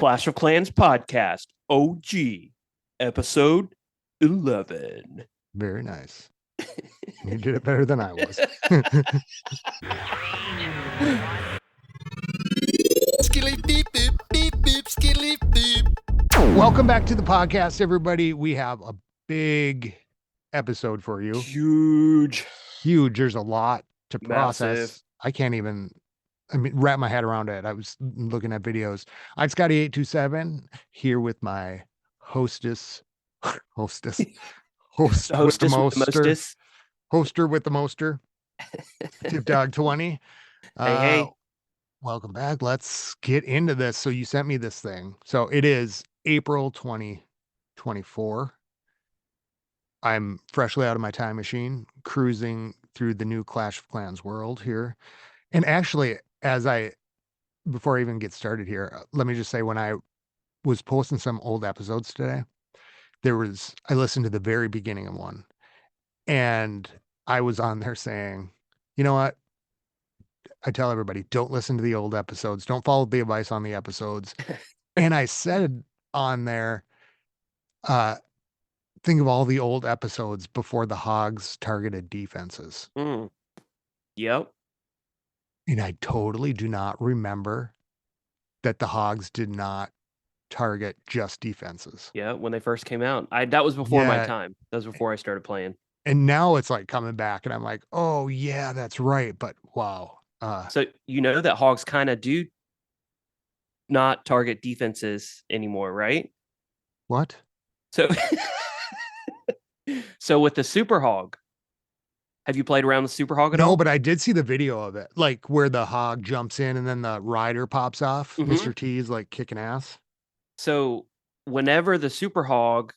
Clash of Clans podcast, OG, episode 11. Very nice. You did it better than I was. Welcome back to the podcast, everybody. We have a big episode for you. Huge. There's a lot to process. Massive. I can't even, wrap my head around it. I was looking at videos. I'm Scotty 827 here with my hostess with the hoster with the moster, Tipdawg 20. Hey. Welcome back. Let's get into this. So you sent me this thing. So it is April 2024. I'm freshly out of my time machine, cruising through the new Clash of Clans world here. And actually, before I even get started here, let me just say, when I was posting some old episodes today, I listened to the very beginning of one, and I was on there saying, you know what? I tell everybody, don't listen to the old episodes. Don't follow the advice on the episodes. And I said on there, think of all the old episodes before the Hogs targeted defenses. Yep. And I totally do not remember that the Hogs did not target just defenses. Yeah, when they first came out. That was before my time. That was before I started playing. And now it's like coming back, and I'm like, oh yeah, that's right. But wow. So you know that Hogs kind of do not target defenses anymore, right? What? So with the Super Hog, have you played around the Super Hog at all? No, but I did see the video of it, like where the Hog jumps in and then the rider pops off. Mm-hmm. Mr. T is like kicking ass. So whenever the Super Hog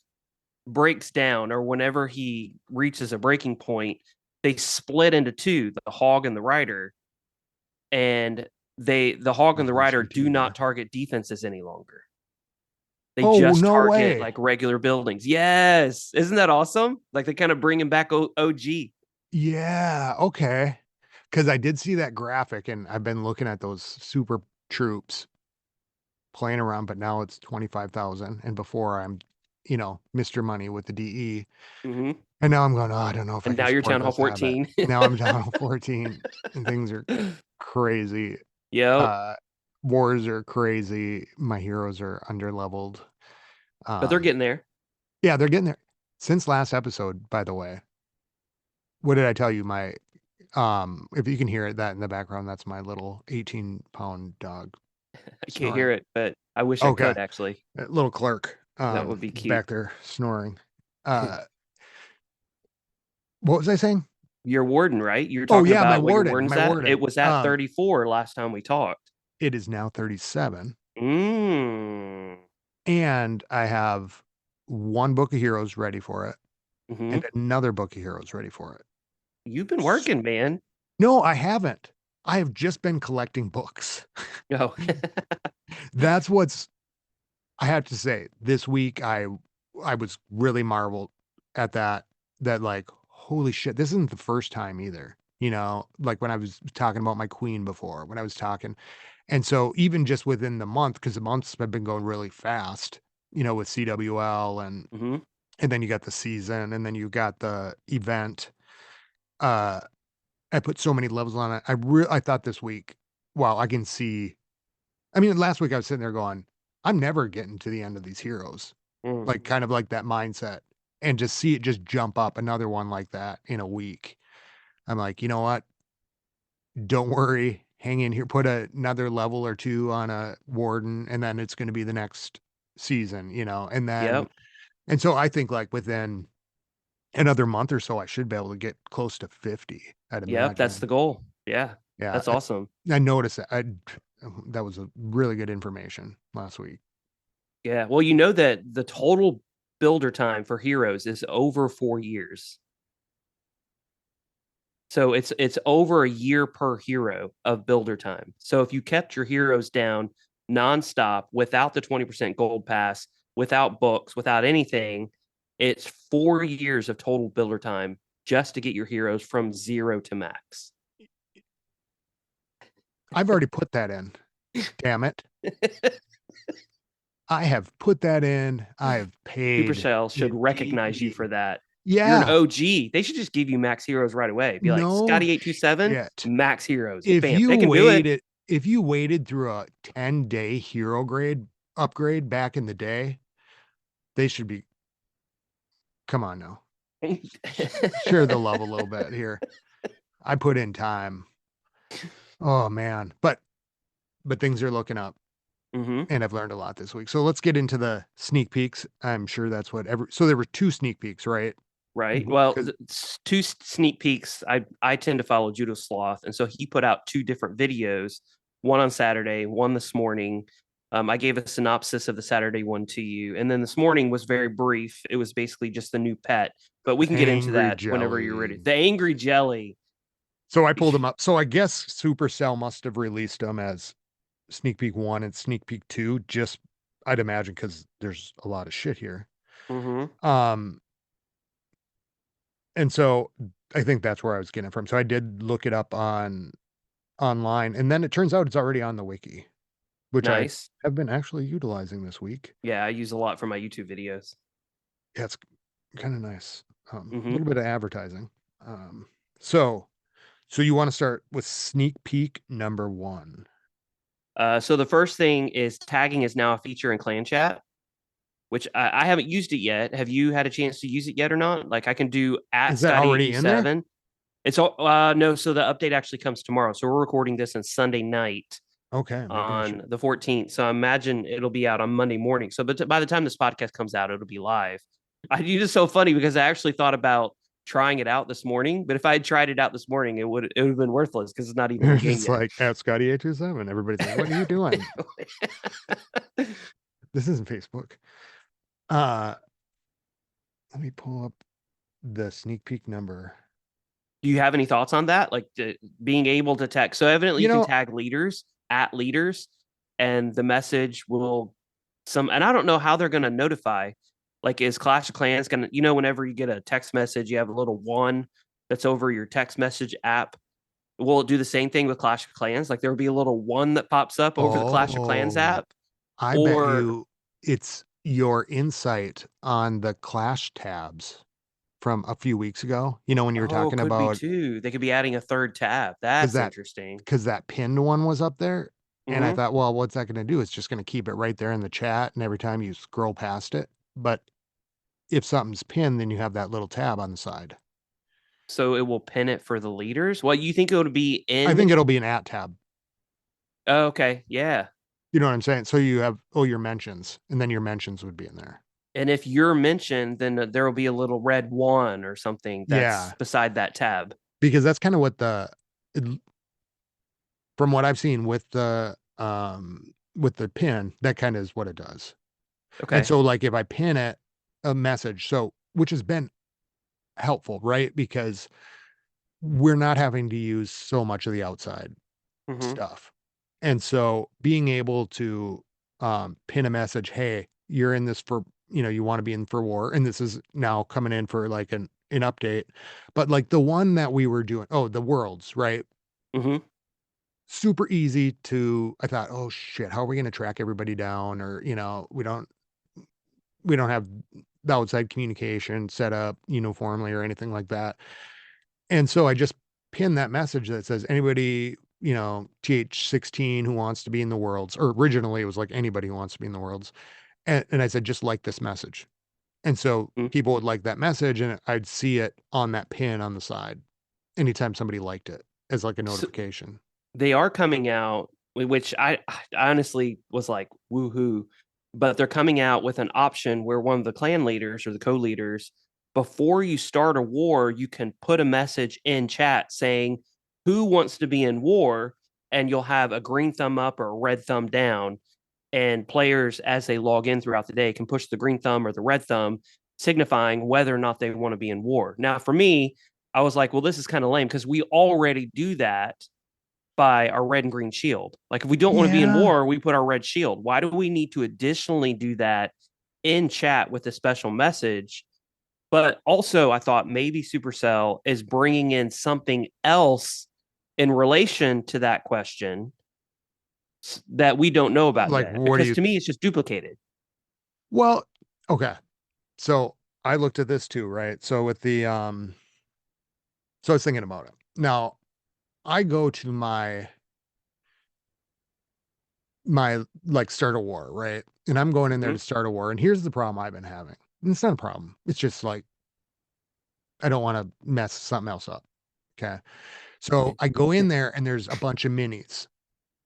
breaks down, or whenever he reaches a breaking point, they split into two, the Hog and the rider. And the Hog and the rider do not target defenses any longer. They just target like regular buildings. Yes. Isn't that awesome? Like they kind of bring him back OG. Yeah. Okay. Because I did see that graphic, and I've been looking at those super troops playing around, but now it's 25,000. And before I'm, Mr. Money with the DE. Mm-hmm. And now I'm going, I don't know if and now you're Town Hall 14. Now I'm Town Hall 14 and things are crazy. Yeah. Wars are crazy. My heroes are underleveled. But they're getting there. Yeah, they're getting there. Since last episode, by the way, what did I tell you? My, if you can hear that in the background, that's my little 18-pound dog. I can't hear it, but I wish I could actually. A little clerk. That would be cute. Back there snoring. What was I saying? Your warden, right? You were talking about my warden. It was at 34 last time we talked. It is now 37. And I have one book of heroes ready for it, and another book of heroes ready for it. You've been working, man. No, I haven't. I have just been collecting books. Oh. That's what's, I have to say, this week I was really marveled at that like, holy shit, this isn't the first time either. Like when I was talking about my queen before, and so even just within the month, because the months have been going really fast, with CWL and then you got the season, and then you got the event. I put so many levels on it. I thought this week, wow, I can see. Last week I was sitting there going, I'm never getting to the end of these heroes. Like kind of like that mindset, and just see it just jump up another one like that in a week. I'm like, you know what? Don't worry. Hang in here, put another level or two on a warden, and then it's going to be the next season, and then, and so I think like within another month or so, I should be able to get close to 50. Yep, that's the goal. Yeah. That's awesome. I noticed that. That was a really good information last week. Yeah. Well, you know that the total builder time for heroes is over 4 years. So it's over a year per hero of builder time. So if you kept your heroes down nonstop without the 20% gold pass, without books, without anything, it's 4 years of total builder time just to get your heroes from 0 to max. I've already put that in. Damn it. I have put that in. I have paid Supercell should in recognize you for deeply. that. You're an Yeah, OG. They should just give you max heroes right away. Be like no Scotty 827, shit. max heroes. If Bam. you They can do it. waited, if you waited through a 10-day hero grade upgrade back in the day, they should be. Come on now, share the love a little bit here. I put in time. Oh man, but things are looking up, hmm and I've learned a lot this week. So let's get into the sneak peeks. I'm sure that's what every. So there were two sneak peeks, right? Right. Well, Because two sneak peeks. I tend to follow Judo Sloth, and so he put out two different videos. One on Saturday, one this morning. I gave a synopsis of the Saturday one to you, and then this morning was very brief. It was basically just the new pet, but we can get into angry that whenever you're ready. jelly. The angry jelly. So I pulled them up. So I guess Supercell must have released them as sneak peek one and sneak peek two. Just I'd imagine because there's a lot of shit here. hmm Um, and so I think that's where I was getting it from. So I did look it up on online, and then it turns out it's already on the wiki, which I Nice. have been actually utilizing this week. Yeah, I use a lot for my YouTube videos. Yeah, it's kind of nice. A hmm little bit of advertising. Um, so so you want to start with sneak peek number one. So the first thing is tagging is now a feature in Clan Chat, which I haven't used it yet. Have you had a chance to use it yet or not? Like I can do at Is that already in there? Scotty827. It's all no, so the update actually comes tomorrow. So we're recording this on Sunday night Okay, maybe I should. on the 14th. So I imagine it'll be out on Monday morning. So but by the time this podcast comes out, it'll be live. It's just so funny because I actually thought about trying it out this morning, but if I had tried it out this morning, it would have been worthless because it's not even in You're the game just yet. like at Scotty827. Everybody's like, "What are you doing? This isn't Facebook." Uh, let me pull up the sneak peek number. Do you have any thoughts on that? Like being able to tag. So evidently You you can know, tag leaders at leaders, and the message will some. And I don't know how they're going to notify. Like, is Clash of Clans going to? Whenever you get a text message, you have a little one that's over your text message app. Will it do the same thing with Clash of Clans? Like, there will be a little one that pops up over the Clash of Clans oh, app, I bet or you it's your insight on the Clash tabs from a few weeks ago. You know, when you were oh, talking could be about too. They could be adding a third tab. because That's that interesting. because that pinned one was up there. And I hmm thought, well, what's that going to do? It's just going to keep it right there in the chat. And every time you scroll past it. But if something's pinned, then you have that little tab on the side. So it will pin it for the leaders. What you think it would be I in? think it'll be an at tab. Oh, okay, yeah. You know what I'm saying? So you have, oh, your mentions, and then your mentions would be in there. And if you're mentioned, then there will be a little red one or something that's Yeah. beside that tab. Because that's kind of what from what I've seen with the pin, that kind of is what it does. And Okay. so like if I pin it a message, so which has been helpful, right? Because we're not having to use so much of the outside hmm stuff. And so being able to pin a message, hey, you're in this for, you want to be in for war. And this is now coming in for like an update. But like the one that we were doing, oh, the worlds, right? hmm Super easy to, I thought, oh shit, how are we going to track everybody down? Or, we don't have the outside communication set up uniformly or anything like that. And so I just pinned that message that says anybody, TH16 who wants to be in the worlds, or originally it was like anybody who wants to be in the worlds. And I said, just like this message. And so people would like that message and I'd see it on that pin on the side anytime somebody liked it as like a So notification. they are coming out, which I honestly was like, woohoo. But they're coming out with an option where one of the clan leaders or the co-leaders, before you start a war, you can put a message in chat saying who wants to be in war, and you'll have a green thumb up or a red thumb down. And players, as they log in throughout the day, can push the green thumb or the red thumb, signifying whether or not they want to be in war. Now, for me, I was like, well, this is kind of lame because we already do that by our red and green shield. Like if we don't want to be in Yeah. war, we put our red shield. Why do we need to additionally do that in chat with a special message? But also, I thought maybe Supercell is bringing in something else in relation to that question that we don't know about Like, yet. what do Because you, to me, it's just duplicated. Well, okay. So I looked at this too, right? So with the so I was thinking about it. Now, I go to my like start a war, right? And I'm going in there Hmm. to start a war. And here's the problem I've been having. And it's not a problem. It's just like I don't want to mess something else up. Okay. So I go in there and there's a bunch of minis.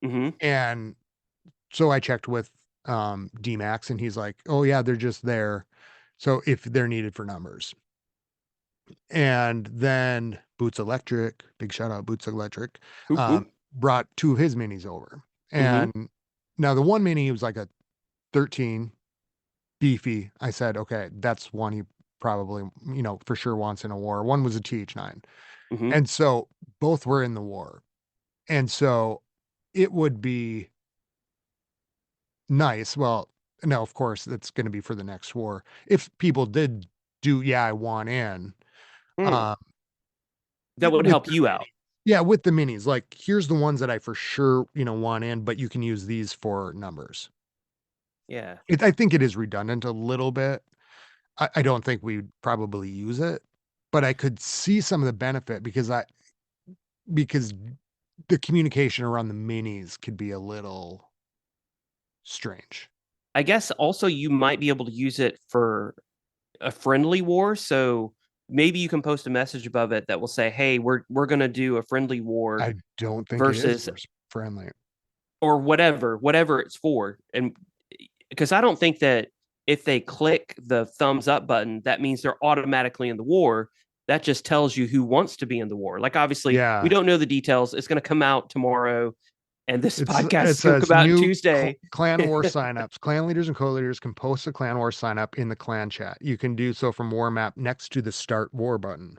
Hmm. And so I checked with DMAX and he's like, "Oh yeah, they're just there. So if they're needed for numbers." And then Boots Electric, big shout out Boots Electric, Oop, um, oop. brought two of his minis over. Hmm. And now the one mini was like a 13 beefy. I said, okay, that's one he probably, for sure wants in a war. One was a TH9. Hmm. And so both were in the war. And so it would be nice. Well, no, of course, that's going to be for the next war. If people did do, yeah, I want in, Mm. uh, That would with help the you mini. out. Yeah, with the minis, like here's the ones that I for sure, want in, but you can use these for numbers. Yeah. I think it is redundant a little bit. I don't think we'd probably use it, but I could see some of the benefit because the communication around the minis could be a little strange. I guess also you might be able to use it for a friendly war. So maybe you can post a message above it that will say, "Hey, we're gonna do a friendly war I don't think it is versus verse friendly. or whatever it's for." And because I don't think that if they click the thumbs up button, that means they're automatically in the war. That just tells you who wants to be in the war. Like obviously, we Yeah. don't know the details. It's going to come out tomorrow, and this podcast It is going to says come out on new Tuesday. clan war signups. Clan leaders and co-leaders can post a clan war sign up in the clan chat. You can do so from war map next to the start war button.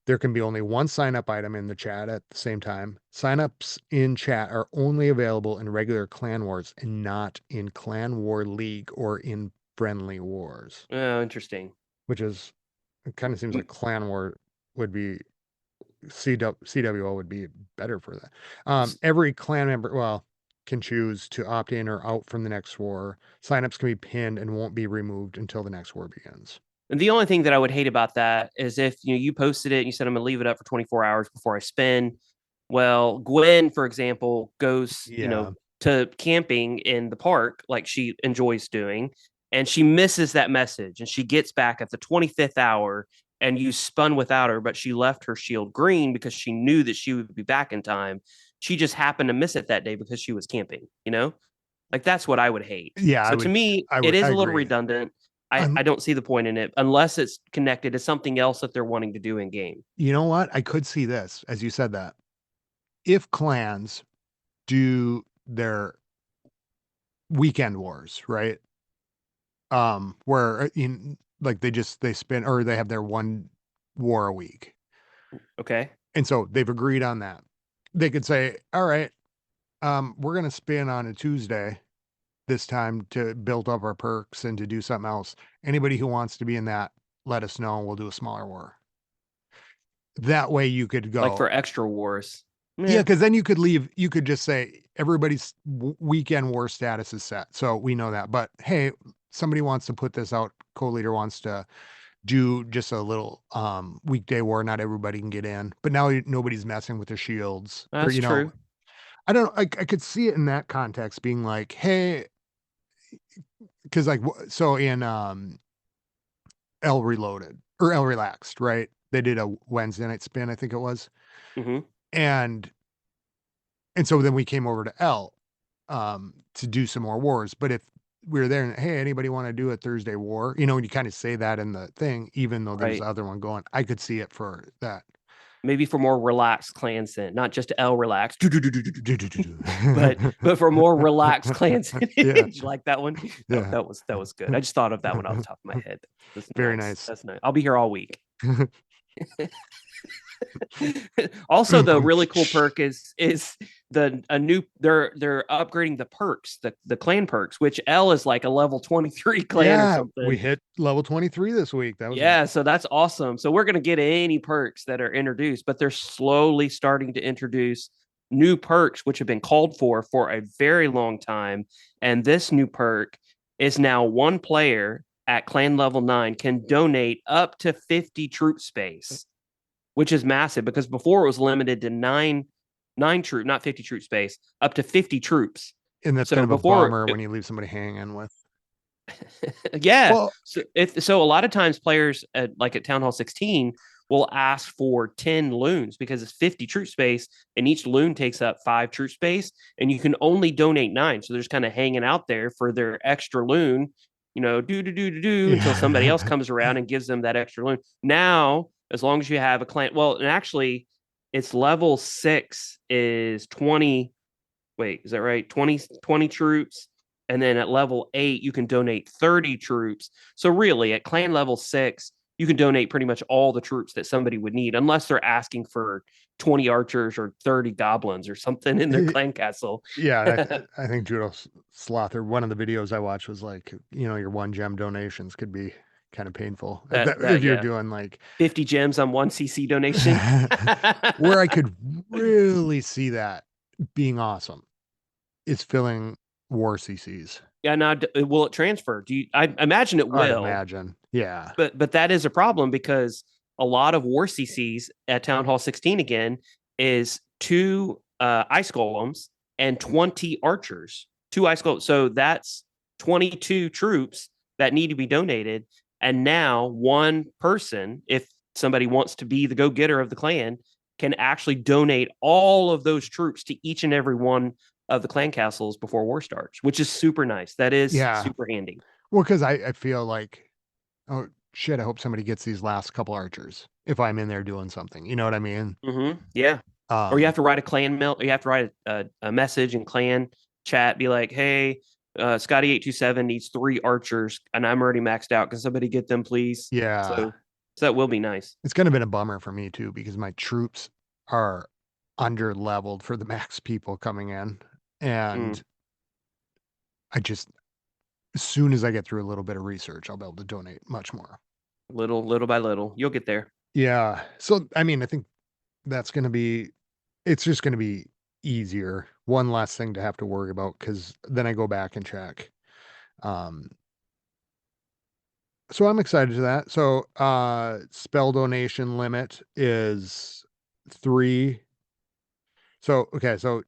There can be only one sign up item in the chat at the same time. Signups in chat are only available in regular clan wars and not in clan war league or in friendly wars, Oh, interesting. which is it kind of seems You, like clan war would be CWO would be better for that. Every clan member, well, can choose to opt in or out from the next war. Signups can be pinned and won't be removed until the next war begins. And the only thing that I would hate about that is if you posted it and you said I'm gonna leave it up for 24 hours before I spin. Well, Gwen, for example, goes Yeah. to camping in the park like she enjoys doing, and she misses that message, and she gets back at the 25th hour, and you spun without her, but she left her shield green because she knew that she would be back in time. She just happened to miss it that day because she was camping. Like that's what I would hate. Yeah, So to me, it I is a little agree. redundant. I Um, don't see the point in it unless it's connected to something else that they're wanting to do in game. you know what? I could see this as you said that. If clans do their weekend wars, right? Where in like they spin or they have their one war a week. Okay. And so they've agreed on that. They could say, "All right, we're gonna spin on a Tuesday this time to build up our perks and to do something else. Anybody who wants to be in that, let us know and we'll do a smaller war." That way you could Like go, for extra wars. yeah, Yeah. because then you could just say everybody's weekend war status is set. So we know that. But hey, somebody wants to put this out, co-leader wants to do just a little weekday war. Not everybody can get in. But now nobody's messing with their shields. Or, That's true. I don't know. I could see it in that context being like, hey, because like so in L Reloaded or L Relaxed, right? They did a Wednesday night spin, I think it was. Hmm. And so then we came over to L to do some more wars. But if we were there and hey, anybody want to do a Thursday war? You kind of say that in the thing, even though there's the Right. other one going, I could see it for that. Maybe for more relaxed clansmen, not just L relaxed, Do-do-do-do. but for more relaxed clansmen. Yeah, Did you like that one? That, yeah. that was that was good. I just thought of that one off the top of my head. That's Very nice. nice. That's nice. I'll be here all week. Also, the really cool Shh. perk is the a new they're upgrading the perks, the clan perks, which L is like a level 23 clan or Yeah, we something. hit level 23 this week. That was Yeah, so that's awesome. So we're gonna get any perks that are introduced, but they're slowly starting to introduce new perks which have been called for a very long time. And this new perk is now one player at clan level 9 can donate up to 50 troop space, which is massive because before it was limited to nine troop, not 50 troop space, up to 50 troops. And that's kind So of a before, bummer when you leave somebody hanging with. yeah. Well, So a lot of times players like at Town Hall 16 will ask for 10 loons because it's 50 troop space and each loon takes up 5 troop space and you can only donate 9. So they're just kind of hanging out there for their extra loon, do until somebody else yeah. comes around and gives them that extra loon. Now, as long as you have a clan, well, and actually it's level 6 is 20. Wait, is that right? 20 troops. And then at level 8, you can donate 30 troops. So really, at clan level 6, you can donate pretty much all the troops that somebody would need, unless they're asking for 20 archers or 30 goblins or something in their clan castle. Yeah, I think Judo Slother, one of the videos I watched was like, your 1 gem donations could be kind of painful if you're Yeah, doing like 50 gems on one CC donation. where I could really see that being awesome is filling war CCs. Yeah, now will it transfer? I imagine it I'd will, imagine. Yeah. but that is a problem because a lot of war CCs at Town Hall 16 again is 2 ice golems and 20 archers. 2 ice golems. So that's 22 troops that need to be donated. And now one person, if somebody wants to be the go-getter of the clan, can actually donate all of those troops to each and every one of the clan castles before war starts, which is super nice. That is Yeah. super handy. Well, because I feel like, oh shit, I hope somebody gets these last couple archers if I'm in there doing something. You know what I mean? Yeah. Or you Um, have to write a clan mail. You have to write a message in clan chat. Be like, hey, Scotty 827 needs 3 archers, and I'm already maxed out. Can somebody get them, please? yeah. So that will be nice. It's kind of been a bummer for me too, because my troops are under leveled for the max people coming in. Mm. And I just, as soon as I get through a little bit of research, I'll be able to donate much more. Little by little, you'll get there. Yeah. So, I mean, I think that's going to be, it's just going to be easier. One less thing to have to worry about because then I go back and check. Um, so I'm excited to that. So, spell donation limit is 3. So, okay. So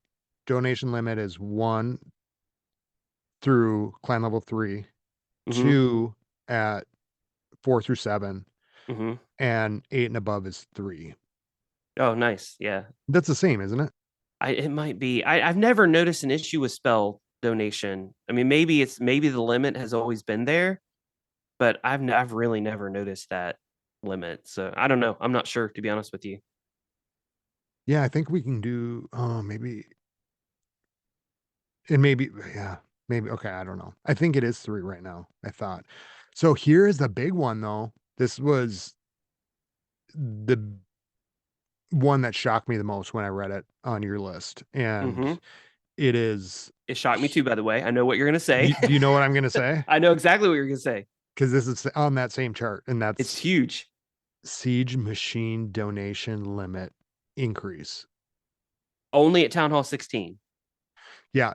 donation limit is 1 through clan level 3, Hmm. 2 at 4 through 7, Hmm. and 8 and above is 3. Oh, nice. Yeah. That's the same, isn't it? It might be. I've never noticed an issue with spell donation. I mean, maybe the limit has always been there, but I've really never noticed that limit. So I don't know. I'm not sure, to be honest with you. Yeah, I think we can do, oh, maybe, and maybe, yeah, maybe, okay, I don't know. I think it is 3 right now, I thought. So here is the big one, though. This was the one that shocked me the most when I read it on your list, and Hmm. it is, It shocked me too, by the way. I know what you're gonna say. do you know what I'm gonna say? I know exactly what you're gonna say. Because this is on that same chart, and It's that's huge. siege machine donation limit increase. Only at Town Hall 16. Yeah,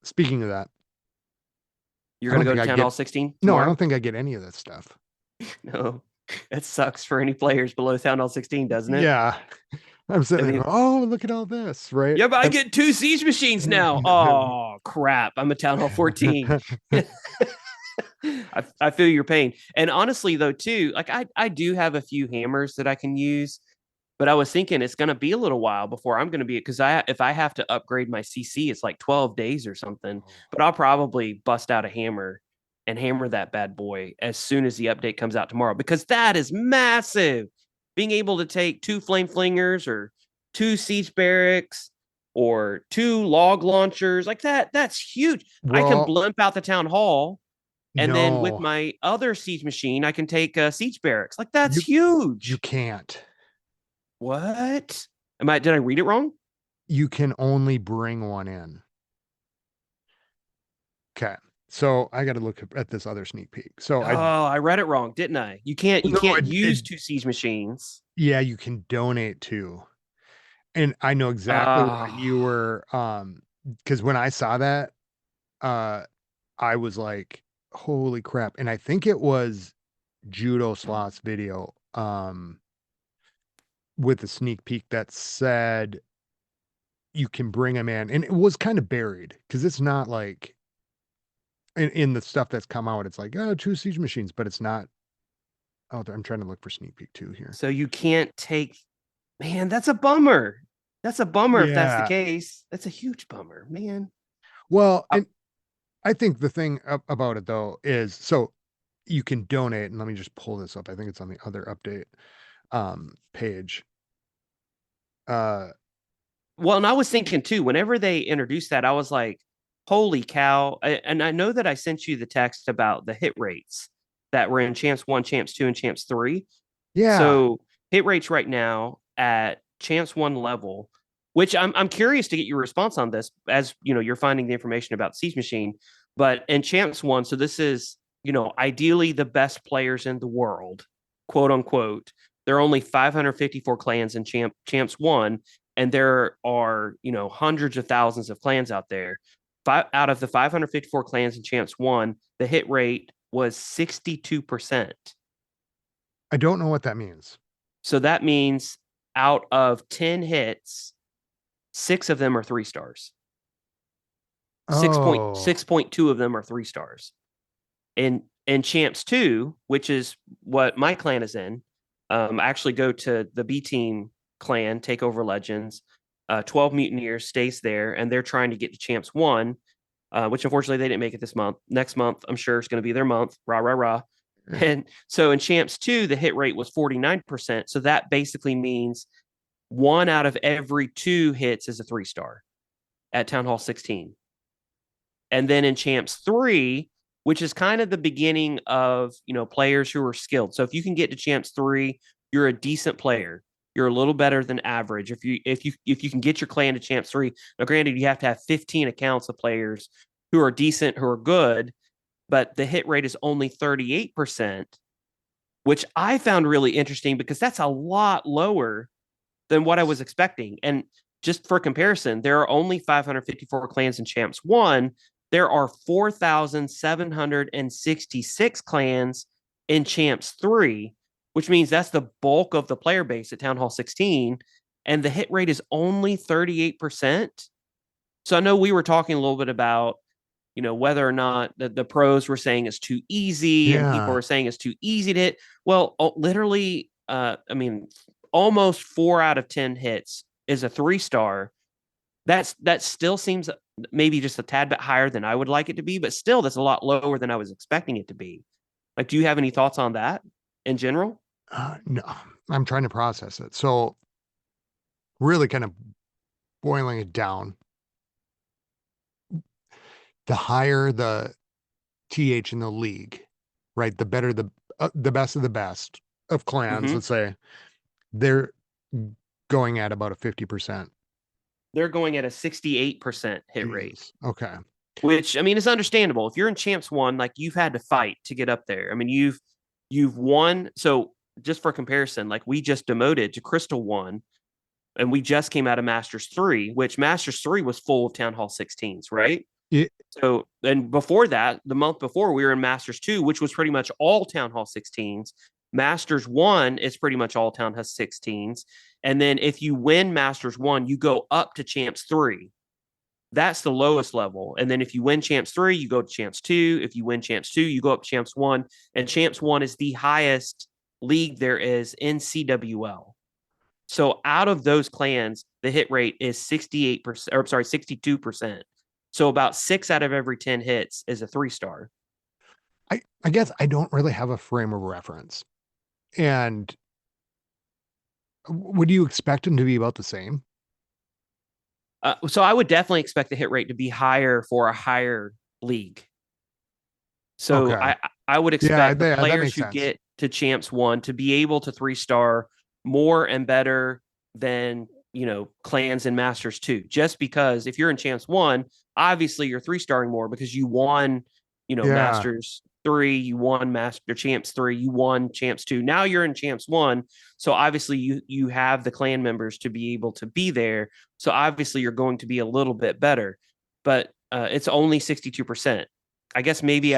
speaking of that, You're I gonna don't go think to I Town get Hall 16 no, I tomorrow? don't think I get any of that stuff. No. It sucks for any players below Town Hall 16, doesn't it? Yeah. I'm I sitting there mean, going, "Oh, look at all this," right? yeah, but I get 2 siege machines now. Oh crap. I'm a Town Hall 14. I feel your pain. And honestly, though, too, like I do have a few hammers that I can use, but I was thinking it's going to be a little while before I'm going to be because if I have to upgrade my CC, it's like 12 days or something. But I'll probably bust out a hammer and hammer that bad boy as soon as the update comes out tomorrow because that is massive. Being able to take 2 flame flingers or 2 siege barracks or 2 log launchers like that's huge. I can Well, blimp out the town hall and then with no, my other siege machine, I can take siege barracks. Like that's you you huge. can't. What? Did I read it wrong? You can only bring 1 in. Okay. So I got to look at this other sneak peek. So I Oh, I read it wrong, didn't I? You no, can't use 2 siege machines. yeah, you can donate to. And I know exactly what Ah, you were, because when I saw that, uh I was like, holy crap. And I think it was Judo Sloth's video with a sneak peek that said you can bring him in. And it was kind of buried because it's not like in the stuff that's come out, it's like, oh, two siege machines, but it's not. Oh, I'm trying to look for sneak peek two here. So you can't take, man, that's a bummer. That's a bummer if that's the Yeah. case. That's a huge bummer, man. Well, Uh, and I think the thing about it though is so you can donate, and let me just pull this up. I think it's on the other update page. Uh Well, and I was thinking too, whenever they introduced that, I was like, holy cow. And I know that I sent you the text about the hit rates that were in Champs 1, Champs 2, and Champs 3. yeah. So hit rates right now at Champs 1 level, which I'm curious to get your response on this as you know, you're finding the information about Siege Machine. But in Champs 1, so this is, ideally the best players in the world, quote unquote. There are only 554 clans in Champs 1, and there are, hundreds of thousands of clans out there. Out of the 554 clans in Champs 1, the hit rate was 62%. I don't know what that means. So that means out of 10 hits, 6 of them are 3 stars. Oh, 6.2 of them are 3 stars. And Champs 2, which is what my clan is in, I actually go to the B team clan, Takeover Legends. 12 Mutineers stays there, and they're trying to get to Champs 1, which unfortunately they didn't make it this month. Next month, I'm sure it's going to be their month. Rah, rah, rah. And so in Champs 2, the hit rate was 49%. So that basically means 1 out of every 2 hits is a 3-star at Town Hall 16. And then in Champs 3, which is kind of the beginning of, players who are skilled. So if you can get to Champs 3, you're a decent player. You're a little better than average. If you can get your clan to Champs 3. Now granted, you have to have 15 accounts of players who are decent, who are good, but the hit rate is only 38%, which I found really interesting because that's a lot lower than what I was expecting. And just for comparison, there are only 554 clans in Champs 1. There are 4,766 clans in Champs 3, which means that's the bulk of the player base at Town Hall 16. And the hit rate is only 38%. So I know we were talking a little bit about, whether or not the pros were saying it's too easy and people yeah. were saying it's too easy to hit. Well, literally, I mean, almost 4 out of 10 hits is a 3-star. That still seems maybe just a tad bit higher than I would like it to be, but still that's a lot lower than I was expecting it to be. Like, do you have any thoughts on that in general? No, I'm trying to process it. So really kind of boiling it down, the higher the TH in the league, right? The better the best of the best of clans, Mm-hmm. let's say, they're going at about a 50%. They're going at a 68% hit rate, Jesus. Okay. which I mean is understandable. If you're in Champs 1, like you've had to fight to get up there. I mean, you've won. So just for comparison, like we just demoted to Crystal 1, and we just came out of Masters 3, which Masters 3 was full of Town Hall 16s, right? It, So, and before that, the month before, we were in Masters 2, which was pretty much all Town Hall 16s. Masters 1 is pretty much all Town Hall 16s. And then if you win Masters 1, you go up to Champs 3. That's the lowest level. And then if you win Champs 3, you go to Champs 2. If you win Champs 2, you go up to Champs 1. And Champs 1 is the highest league there is in CWL. So out of those clans, the hit rate is 68%, or sorry, 62%. So about 6 out of every 10 hits is a 3-star. I guess I don't really have a frame of reference. And would you expect them to be about the same? So I would definitely expect the hit rate to be higher for a higher league. So Okay. I would Yeah, expect the that players makes who sense. get to Champs 1 to be able to 3-star more and better than, clans and Masters 2. Just because if you're in Champs 1, obviously you're 3-starring more because you won, Yeah. Masters 3, you won Master Champs 3, you won Champs 2. Now you're in Champs 1, so obviously you have the clan members to be able to be there. So obviously you're going to be a little bit better, but it's only 62%. I guess maybe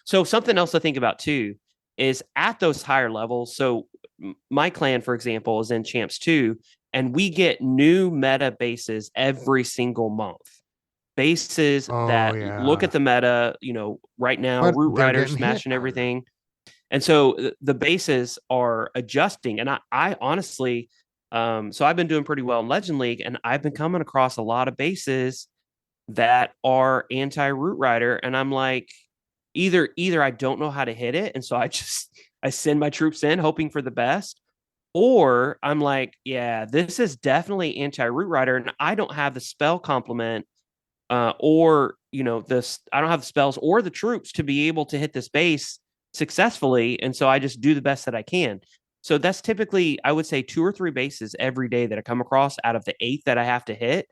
so something else to think about too is at those higher levels. So my clan, for example, is in Champs 2, and we get new meta bases every single month. Bases Oh that look at yeah. the meta, right now, But Root they're Rider getting hit smashing harder. everything. And so the bases are adjusting. And I honestly, so I've been doing pretty well in Legend League, and I've been coming across a lot of bases that are anti Root Rider. And I'm like, either I don't know how to hit it, and so I send my troops in hoping for the best, or I'm like, yeah, this is definitely anti Root Rider, and I don't have the spell complement, or this I don't have the spells or the troops to be able to hit this base successfully, and so I just do the best that I can. So that's typically, I would say, two or three bases every day that I come across out of the eight that I have to hit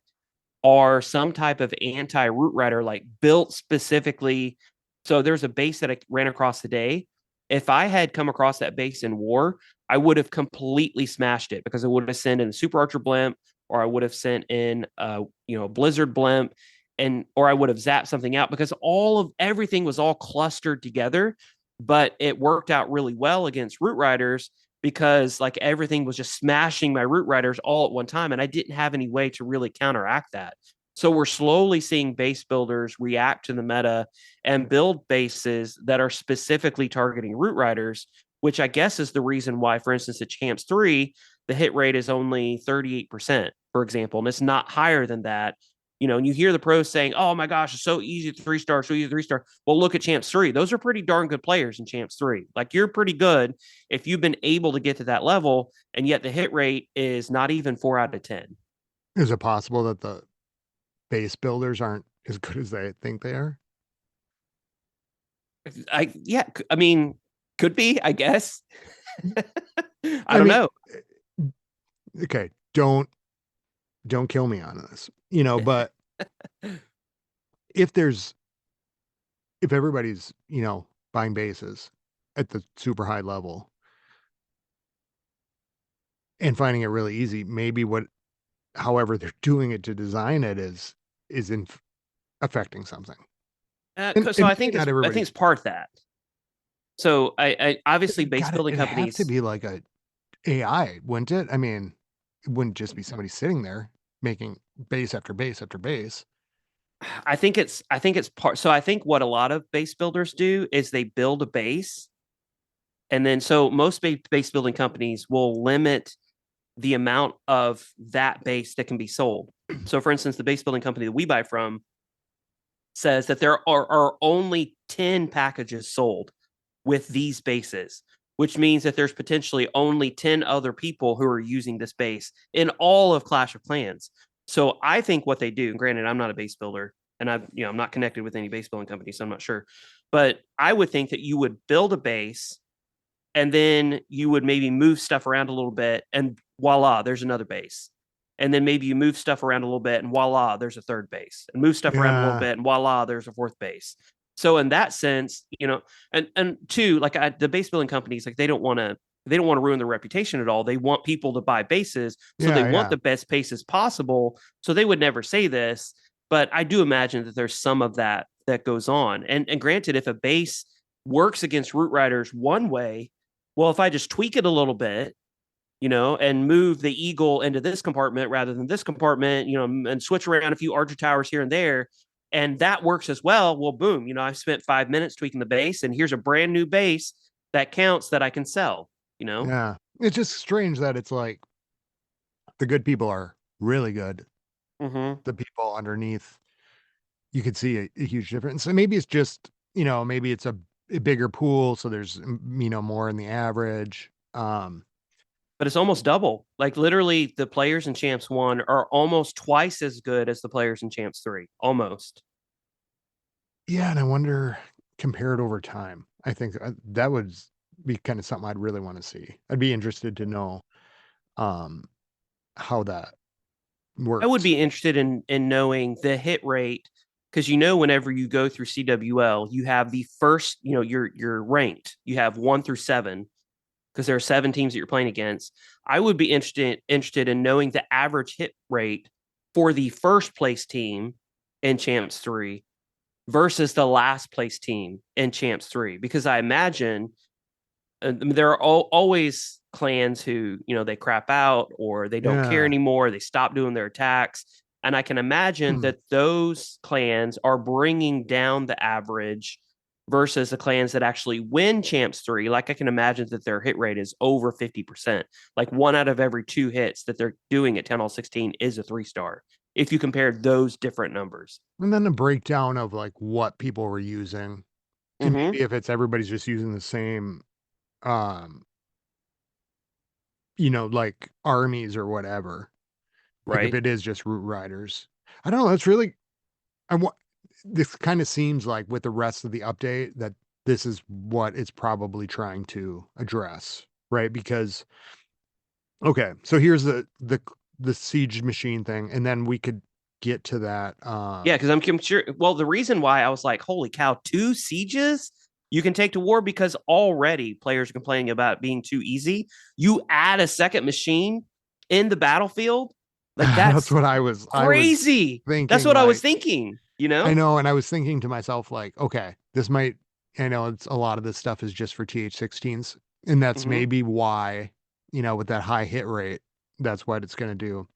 are some type of anti root rider, like built specifically. So there's a base that I ran across today. If I had come across that base in war, I would have completely smashed it because I would have sent in a super archer blimp, or I would have sent in a blizzard blimp, and or I would have zapped something out because all of everything was all clustered together. But it worked out really well against root riders because like everything was just smashing my root riders all at one time, and I didn't have any way to really counteract that. So we're slowly seeing base builders react to the meta and build bases that are specifically targeting root riders, which I guess is the reason why, for instance, at Champs 3, the hit rate is only 38%, for example, and it's not higher than that. And you hear the pros saying, "Oh my gosh, it's so easy to 3-star, so easy to 3-star." Well, look at Champs 3. Those are pretty darn good players in Champs 3. Like, you're pretty good if you've been able to get to that level, and yet the hit rate is not even 4 out of 10. Is it possible that the base builders aren't as good as they think they are? Yeah, I mean, could be, I guess. I I don't mean, know. okay, don't kill me on this, but if there's if everybody's, buying bases at the super high level and finding it really easy, maybe however they're doing it to design it is in affecting something. So And maybe not I think everybody's it's part that. So I obviously base building it'd have to companies. be like a AI, wouldn't it? I mean, it wouldn't just be somebody sitting there making base after base after base. I think it's part. So I think what a lot of base builders do is they build a base, and then so most base building companies will limit the amount of that base that can be sold. So, for instance, the base building company that we buy from says that there are only 10 packages sold with these bases, which means that there's potentially only 10 other people who are using this base in all of Clash of Clans. So I think what they do, and granted, I'm not a base builder, and I'm not connected with any base building company, so I'm not sure. But I would think that you would build a base, and then you would maybe move stuff around a little bit, and voila, there's another base. And then maybe you move stuff around a little bit, and voila, there's a third base. And move stuff around a little Yeah. bit, and voila, there's a fourth base. So in that sense, and two, like the base building companies, like they don't want to ruin their reputation at all. They want people to buy bases, so they Yeah, want yeah. the best bases possible. So they would never say this, but I do imagine that there's some of that goes on. And granted, if a base works against root riders one way, well, if I just tweak it a little bit, and move the eagle into this compartment rather than this compartment, and switch around a few archer towers here and there, and that works as well. Well, boom, I've spent 5 minutes tweaking the base, and here's a brand new base that counts that I can sell, Yeah. It's just strange that it's like the good people are really good. Mm-hmm. The people underneath, you could see a huge difference. So maybe it's just, maybe it's a bigger pool, so there's, more in the average. But it's almost double. Like, literally, the players in Champs 1 are almost twice as good as the players in Champs 3. Almost. Yeah, and I wonder compared over time. I think that would be kind of something I'd really want to see. I'd be interested to know um how that I would works. be interested in knowing the hit rate, because whenever you go through CWL, you have the first, you're ranked. You have 1 through 7 because there are 7 teams that you're playing against. I would be interested in knowing the average hit rate for the first place team in Champs 3 versus the last place team in Champs 3? Because I imagine there are always clans who, they crap out or they don't care Yeah. anymore. They stop doing their attacks. And I can imagine Hmm. that those clans are bringing down the average versus the clans that actually win Champs 3. Like I can imagine that their hit rate is over 50%. Like 1 out of every 2 hits that they're doing at Town Hall 16 is a 3-star. If you compare those different numbers. And then a breakdown of like what people were using. And Mm-hmm. maybe if it's everybody's just using the same um, like armies or whatever. Like if Right. it is just root riders. I don't know. It's really I want this kind of seems like with the rest of the update that this is what it's probably trying to address, right? Because okay, so here's the siege machine thing, and then we could get to that. Yeah, because I'm sure. Well, the reason why I was like, holy cow, 2 sieges you can take to war because already players are complaining about being too easy. You add a second machine in the battlefield, like That's that's what I was crazy. That's thinking. what I was Like thinking, I know, and I was thinking to myself, like, okay, this might. I know it's a lot of this stuff is just for TH16s, and that's Hmm. maybe why with that high hit rate, that's what it's going to do.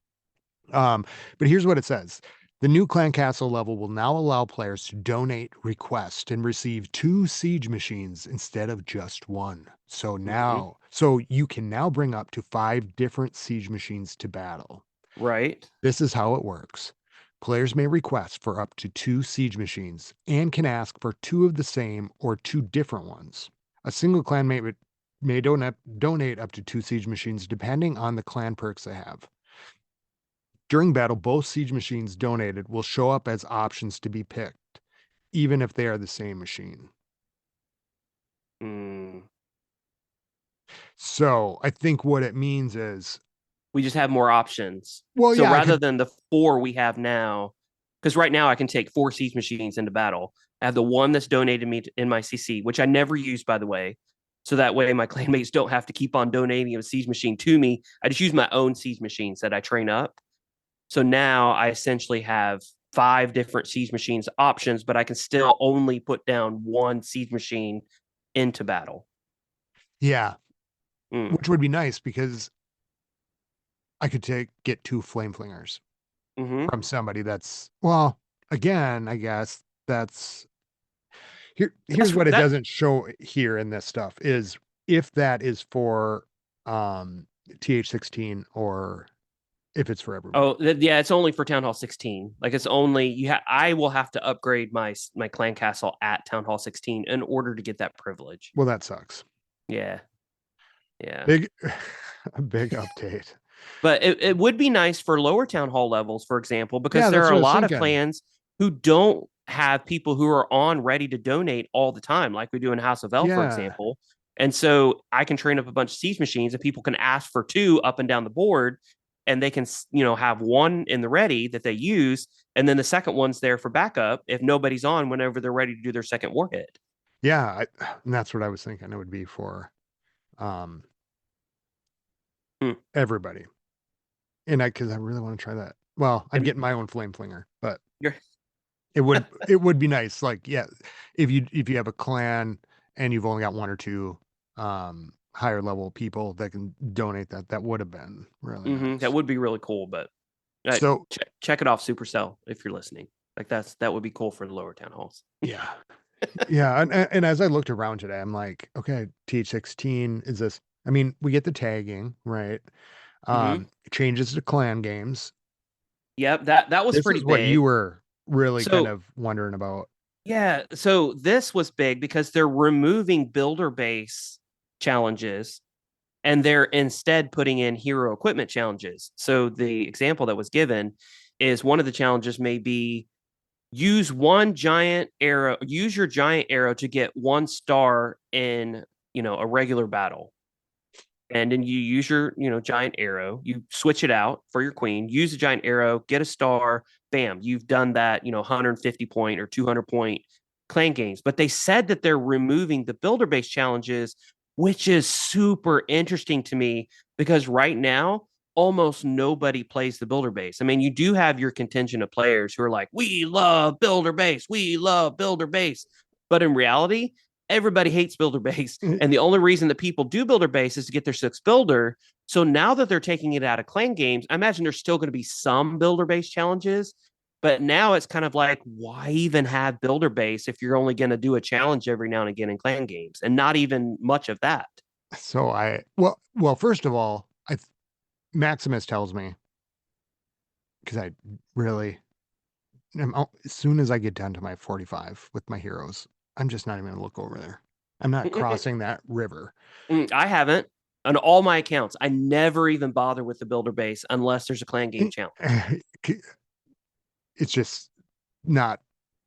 But here's what it says. The new Clan Castle level will now allow players to donate, request, and receive 2 siege machines instead of just one. Hmm. So you can now bring up to 5 different siege machines to battle. Right. This is how it works. Players may request for up to 2 siege machines and can ask for 2 of the same or 2 different ones. A single clan may donate up to 2 siege machines depending on the clan perks they have. During battle, both siege machines donated will show up as options to be picked, even if they are the same machine. Mm. So I think what it means is, We just have more options. well, So yeah, I rather could, than the 4 we have now, because right now I can take 4 siege machines into battle. I have the one that's donated me in my CC, which I never use, by the way. So that way my clanmates don't have to keep on donating a siege machine to me. I just use my own siege machines that I train up. So now I essentially have 5 different siege machines options, but I can still only put down one siege machine into battle. yeah, Mm. which would be nice because I could get 2 flame flingers Mm-hmm. from somebody that's, well, again, I guess here's That's what it that. doesn't show here in this stuff is if that is for TH16 or if it's for everybody. Oh, yeah, it's only for Town Hall 16. Like it's only I will have to upgrade my clan castle at Town Hall 16 in order to get that privilege. Well, that sucks. Yeah. Yeah. Big a big update. But it would be nice for lower town hall levels, for example, because Yeah, there that's are what a I was lot of thinking. clans who don't have people who are on ready to donate all the time, like we do in House of L, for Yeah. example. And so I can train up a bunch of siege machines and people can ask for 2 up and down the board and they can, have one in the ready that they use. And then the second one's there for backup if nobody's on whenever they're ready to do their second warhead. Yeah, and that's what I was thinking it would be for, um, Hmm. everybody. And because I really wanna try that. Well, I'm And getting my own flame flinger, but you're it would be nice, like, yeah, if you have a clan and you've only got 1 or 2, higher level people that can donate that would have been really that nice. would be really cool, but So check it off Supercell if you're listening. Like that would be cool for the lower town halls. yeah. Yeah, and as I looked around today, I'm like, "Okay, TH16 is this." I mean, we get the tagging, right? Hmm. Changes to clan games. Yep, that was This pretty is what you big. were really kind So of wondering about. yeah, so this was big because they're removing builder base challenges and they're instead putting in hero equipment challenges. So the example that was given is one of the challenges may be use your giant arrow to get 1 star in, a regular battle. And then you use your, giant arrow, you switch it out for your queen, use the giant arrow, get a star, bam, you've done that, 150 point or 200 point clan games. But they said that they're removing the builder based challenges, which is super interesting to me because right now almost nobody plays the builder base. I mean, you do have your contingent of players who are like, we love builder base, we love builder base. But in reality, everybody hates builder base. And the only reason that people do builder base is to get their sixth builder. So now that they're taking it out of clan games, I imagine there's still going to be some builder base challenges. But now it's kind of like, why even have builder base if you're only going to do a challenge every now and again in clan games and not even much of that? So well, first of all, Maximus tells me, because I really, as soon as I get down to my 45 with my heroes, I'm just not even gonna look over there. I'm not crossing that river. I haven't. On all my accounts, I never even bother with the builder base unless there's a clan game challenge. It's just not.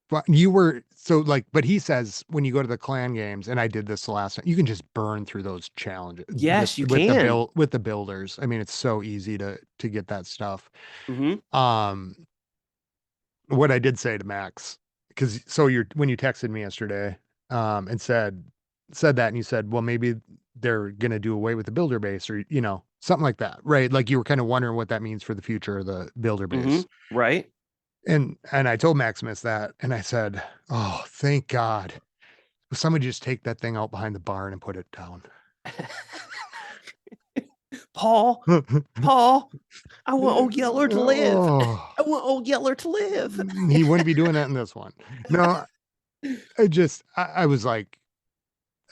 But you were so like, but he says when you go to the clan games, and I did this the last time, you can just burn through those challenges Yes, you with the can. builders. I mean, it's so easy to get that stuff. Mm-hmm. Um, what I did say to Max, because so you're when you texted me yesterday, and said that, and you said, well, maybe they're gonna do away with the builder base, or something like that, right? Like you were kind of wondering what that means for the future of the builder Mm-hmm. base. Right. And I told Maximus that, and I said, "Oh, thank God. Will somebody just take that thing out behind the barn and put it down?" Paul, Paul, I want old Yeller to live. Oh, I want old Yeller to live. he wouldn't be doing that in this one. No, I was like,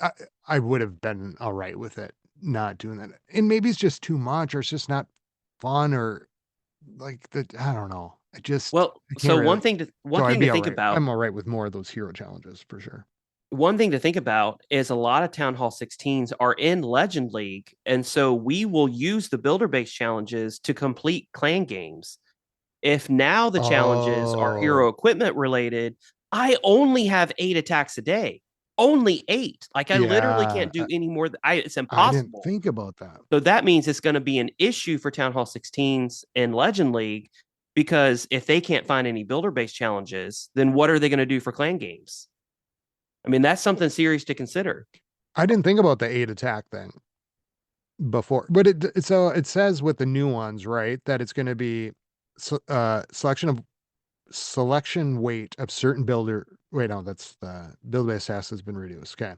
I, I would have been all right with it not doing that. And maybe it's just too much, or it's just not fun, or like I don't know. Well, I can't so really. one So I'd thing to be all think right. about I'm all right with more of those hero challenges for sure. one thing to think about is a lot of Town Hall 16s are in Legend League. And so we will use the builder base challenges to complete clan games. If now the challenges are hero Oh, equipment related, I only have 8 attacks a day. Only 8. Like I literally yeah. can't do any more. It's I didn't impossible. think about that. So that means it's going to be an issue for Town Hall 16s in Legend League because if they can't find any builder based challenges, then what are they going to do for clan games? I mean, that's something serious to consider. I didn't think about the 8 attack thing before, but so it says with the new ones, right, that it's going to be selection weight of certain builder. Wait, no, that's the build based task has been reduced. Okay.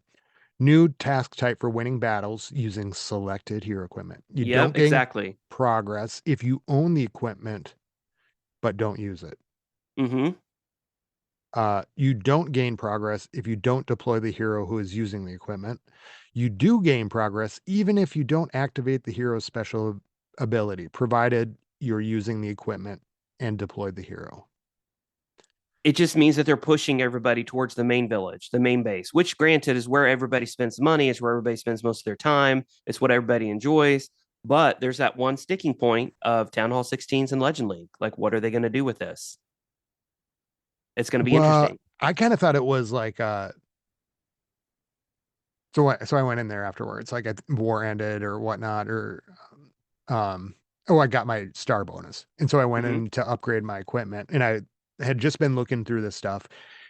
New task type for winning battles using selected hero equipment. You don't Yep, gain exactly. progress if you own the equipment but don't use it. Mm-hmm. You don't gain progress if you don't deploy the hero who is using the equipment. You do gain progress even if you don't activate the hero's special ability, provided you're using the equipment and deployed the hero. It just means that they're pushing everybody towards the main village, the main base, which granted is where everybody spends money, it's where everybody spends most of their time, it's what everybody enjoys. But there's that one sticking point of Town Hall 16s and Legend League. Like, what are they going to do with this? It's going to be Well, interesting. I kind of thought it was like so I went in there afterwards, like war ended or whatnot, or um oh, I got my star bonus. And so I went Mm-hmm. in to upgrade my equipment, and I had just been looking through this stuff,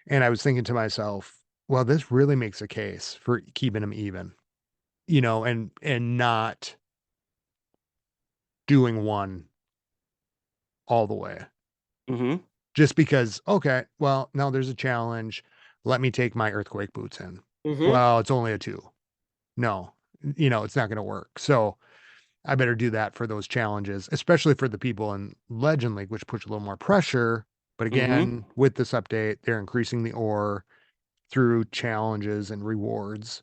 and I was thinking to myself, well, this really makes a case for keeping them even, and not doing one all the way. Mm-hmm. Just because, okay, well, now there's a challenge. Let me take my earthquake boots in. Mm-hmm. Well, it's only a 2. No, it's not going to work. So I better do that for those challenges, especially for the people in Legend League, which puts a little more pressure. But Mm-hmm. again, with this update, they're increasing the ore through challenges and rewards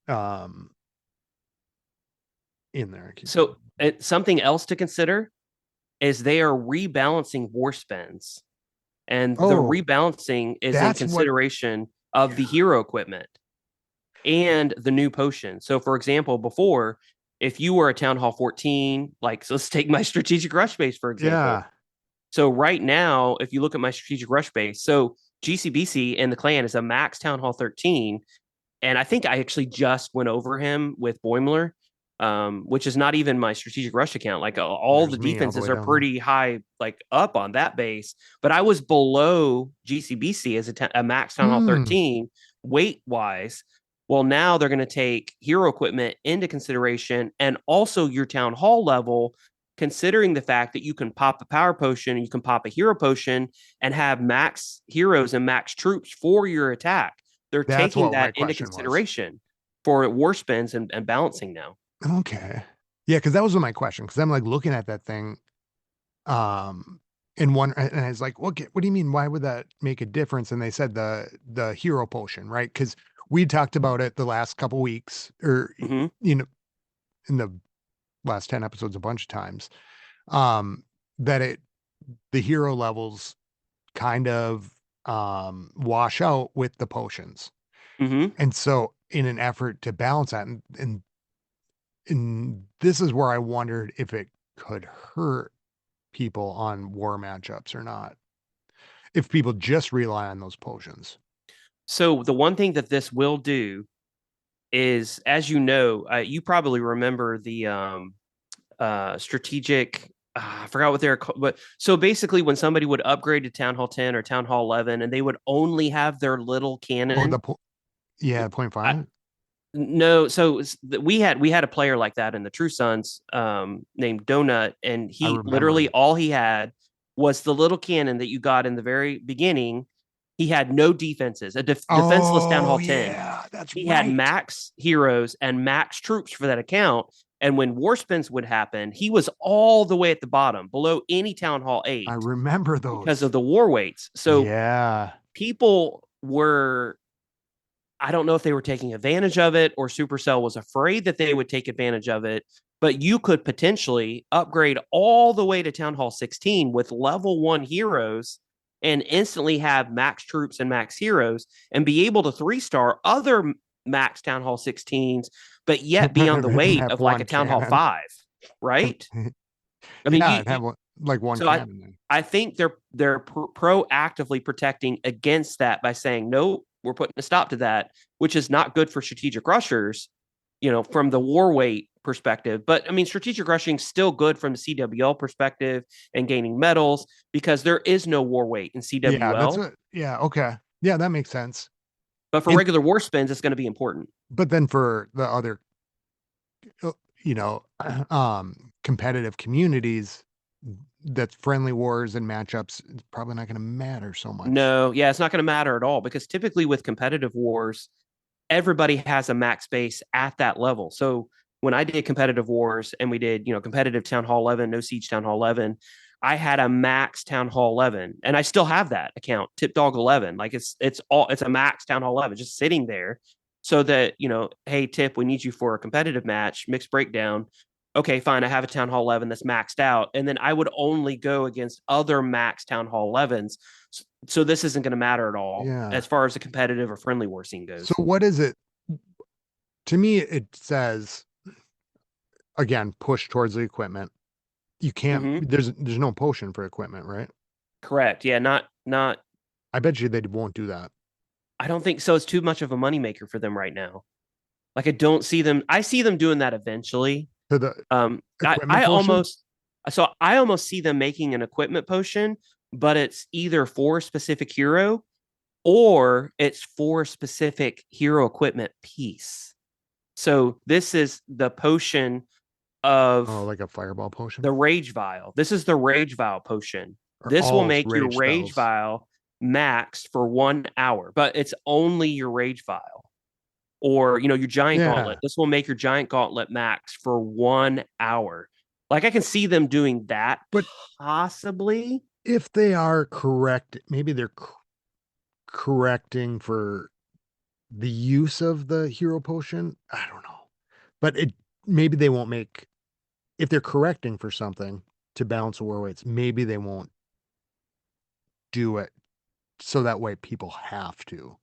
um in there. So something else to consider is they are rebalancing war spends, and the Oh, rebalancing is in that's what. consideration of Yeah. the hero equipment and the new potion. So, for example, before, if you were a Town Hall 14, like, so let's take my strategic rush base, for example. Yeah. So, right now, if you look at my strategic rush base, so GCBC in the clan is a max Town Hall 13. And I think I actually just went over him with Boimler, which is not even my strategic rush account. Like all the There's me all the defenses way are down there. pretty high, like up on that base. But I was below GCBC as a max Town Hall Hmm. 13 weight wise. Well, now they're going to take hero equipment into consideration and also your town hall level, considering the fact that you can pop a power potion, you can pop a hero potion, and have max heroes and max troops for your attack. They're That's taking what my that into question was. consideration for war spins and balancing now. Okay. Yeah, because that was my question. Because I'm like looking at that thing, um, and I was like, what do you mean? Why would that make a difference? And they said the hero potion, right? Because we talked about it the last couple weeks, or Mm-hmm. you know, in the last 10 episodes a bunch of times, um, that the hero levels kind of wash out with the potions. Mm-hmm. And so in an effort to balance that, and this is where I wondered if it could hurt people on war matchups or not. If people just rely on those potions. So the one thing that this will do is, as you know, you probably remember the strategic. I forgot what they're called, but so basically, when somebody would upgrade to Town Hall 10 or Town Hall 11, and they would only have their little Oh, cannon. yeah, point I, five. no, so we had a player like that in the True Sons, named Donut, and I he remember literally him. all he had was the little cannon that you got in the very beginning. He had no defenses, a defenseless Town Oh Hall 10. yeah, that's He had right. max heroes and max troops for that account. And when war spins would happen, he was all the way at the bottom, below any Town Hall I 8 remember because of those. the war weights. So Yeah. people were, I don't know if they were taking advantage of it or Supercell was afraid that they would take advantage of it, but you could potentially upgrade all the way to Town Hall 16 with level 1 heroes and instantly have max troops and max heroes and be able to 3-star other max Town Hall 16s, but yet be on the And weight have of like a one Town Hall cannon. 5, right? I mean, Yeah, and have like one so I cannon then. I think they're proactively protecting against that by saying no, we're putting a stop to that, which is not good for strategic rushers, from the war weight perspective. But I mean, strategic rushing is still good from the CWL perspective and gaining medals because there is no war weight in Yeah, CWL. yeah, okay. Yeah, that makes sense. But for And regular war spins, it's going to be important. but then for the other uh, you know, competitive communities, that friendly wars and matchups, it's probably not gonna matter so much. No, yeah, it's not going to matter at all because typically with competitive wars, everybody has a max base at that level. So when I did competitive wars and we did, competitive Town Hall 11, no siege Town Hall 11, I had a max Town Hall 11 and I still have that account, Tipdawg 11. Like it's a max Town Hall 11 just sitting there so that, hey Tip, we need you for a competitive match, mixed breakdown. Okay, fine. I have a Town Hall 11 that's maxed out. And then I would only go against other max Town Hall 11s. So this isn't going to matter at all Yeah. as far as the competitive or friendly war scene So goes. what is it? To me, it says, again, push towards the equipment. You can't Mm-hmm. there's no potion for equipment, right? Correct. Yeah, not. I bet you they won't do that. I don't think so. It's too much of a moneymaker for them right now. Like I don't see them. I see them doing that eventually. To the I equipment I potion? almost so I almost see them making an equipment potion, but it's either for a specific hero or it's for a specific hero equipment piece. So this is the potion Oh, of like a fireball potion? the Rage Vial. This is the Rage Vial potion. Or This will all make your rage Rage spells? Vial max for 1 hour, but it's only your Rage Vial. Or, your Giant Yeah. Gauntlet. This will make your Giant Gauntlet max for 1 hour. Like I can see them doing that But possibly. if they are correct, maybe they're correcting for the use of the hero potion. I don't know. But maybe they won't make, if they're correcting for something to balance the war weights, maybe they won't do it so that way people have to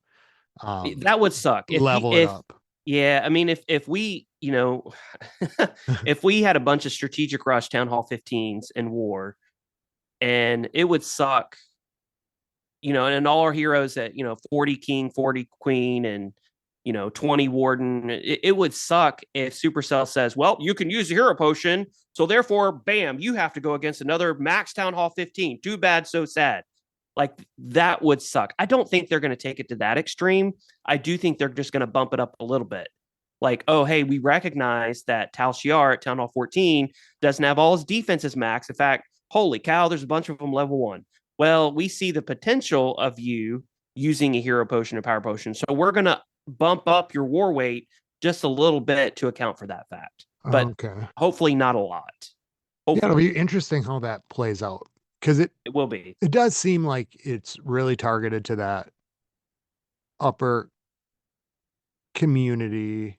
um That would suck. level it up. Yeah, I mean, if we, if we had a bunch of strategic rush Town Hall 15s in war, and it would suck, and all our heroes at, 40 King, 40 Queen, and 20 Warden. It would suck if Supercell says, well, you can use the hero potion, so therefore, bam, you have to go against another max Town Hall 15. Too bad, so sad. Like that would suck. I don't think they're going to take it to that extreme. I do think they're just going to bump it up a little bit. Like, oh, hey, we recognize that Tal Shiar at Town Hall 14 doesn't have all his defenses max. In fact, holy cow, there's a bunch of them level 1. Well, we see the potential of you using a hero potion, a power potion. So we're going to bump up your war weight just a little bit to account for that fact. But Okay. hopefully not a lot. Yeah, it'll be Hopefully interesting how that plays out because it will be. it does seem like it's really targeted to that upper community.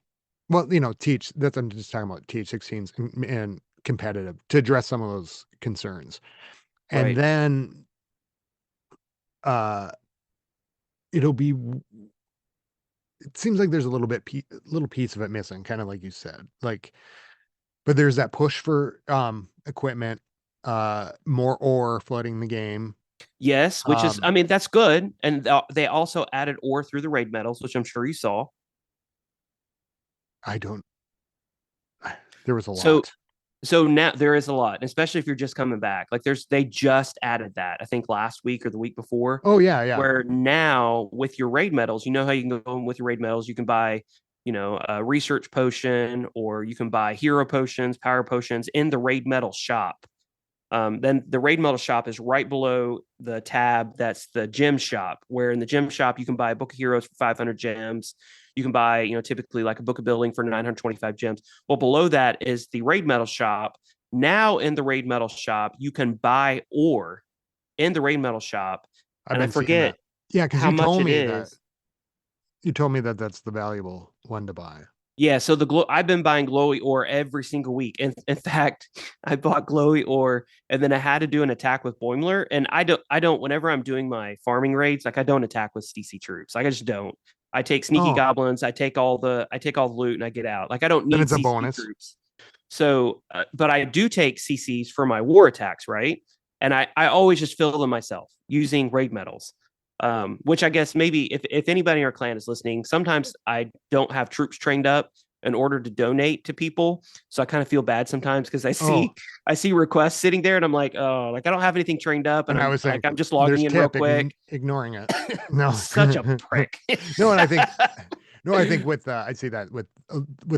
Well, teach that's I'm just talking about TH16s and competitive to address some of those concerns. And Right. then uh it'll be it seems like there's a little piece of it missing, kind of like you said. Like but there's that push for equipment, more ore flooding the game. Yes, which is, I Um mean, that's good. And they also added ore through the raid medals, which I'm sure you saw. I don't there was a So, lot. so now there is a lot, especially if you're just coming back. Like they just added that, I think last week or the week before, Oh yeah, yeah. where now with your raid medals, you know how you can go in with your raid medals, you can buy, a research potion, or you can buy hero potions, power potions in the raid medal shop. Then the raid medal shop is right below the tab that's the gem shop, where in the gem shop you can buy a book of heroes for 500 gems. You can buy, typically like a book of building for 925 gems. Well, below that is the raid medal shop. Now in the raid medal shop, you can buy ore in the raid medal shop, I've and I been seeing that. forget Yeah, because how much it is. you told me that that's the valuable one to buy. Yeah, so I've been buying glowy ore every single week. And in fact, I bought glowy ore and then I had to do an attack with Boimler. And I don't whenever I'm doing my farming raids, like I don't attack with CC troops. Like I just don't. I take sneaky Oh, goblins, I take all the loot and I get out. Like I don't then need it's a CC bonus. troops. So, but I do take CCs for my war attacks, right? And I always just fill them myself using raid medals. Which I guess maybe if anybody in our clan is listening, sometimes I don't have troops trained up in order to donate to people. So I kind of feel bad sometimes because I Oh, see I see requests sitting there and I'm like, oh, like I don't have anything trained up and and I I'm was like saying I'm just there's logging in real tip quick. ignoring it. No. Such a prick. No, and I think no, I think with I see that with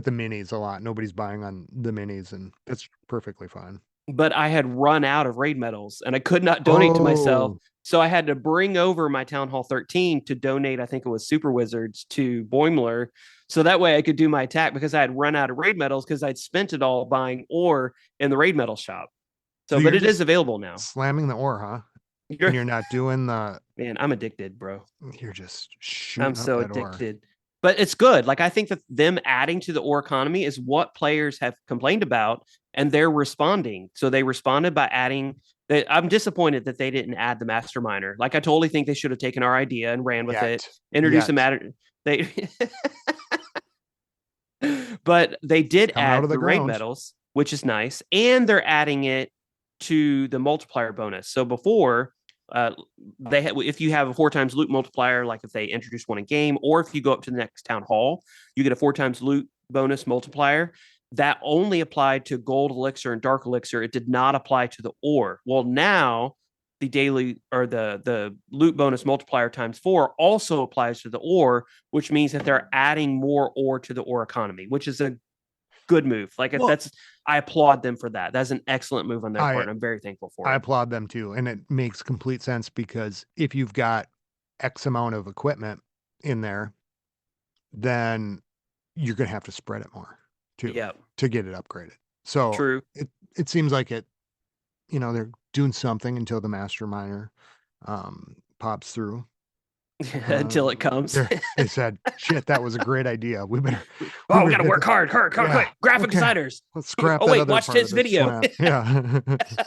the minis a lot. Nobody's buying on the minis, and that's perfectly fine. But I had run out of raid medals and I could not donate to myself. Oh, So I had to bring over my Town Hall 13 to donate, I think it was Super Wizards to Boimler. So that way I could do my attack because I had run out of raid medals because I'd spent it all buying ore in the raid medal shop. so So, but you're it is just available now. slamming the ore, huh? And You're, you're not doing the. man, I'm addicted, bro. You're just I'm shooting up so that ore. addicted. But it's good. Like I think that them adding to the ore economy is what players have complained about, and they're responding. So they responded by adding. I'm disappointed that they didn't add the master miner. Like I totally think they should have taken our idea and ran with it, Yet, introduced them yet at they. But they it's did coming out add of the the raid ground. medals, which is nice, and they're adding it to the multiplier bonus. So before, uh, if you have a 4 times loot multiplier, like if they introduce one in game, or if you go up to the next town hall, you get a 4 times loot bonus multiplier. That only applied to gold elixir and dark elixir. It did not apply to the ore. Well, now the daily or the loot bonus multiplier times 4 also applies to the ore, which means that they're adding more ore to the ore economy, which is a good move. Like if Well, that's I applaud them for that. That's an excellent move on their part, I and I'm very thankful I for it. applaud them too, and it makes complete sense because if you've got X amount of equipment in there, then you're gonna have to spread it more too Yeah, to get it upgraded. So true. it seems like they're doing something until the master miner pops through. Until it comes. They said, "Shit, that was a great idea. We Oh, we better got to get work the hard, hard, hard, yeah, quick. Graphic okay. designers. Let's scrap Oh that wait, other watched part of his this video. plan."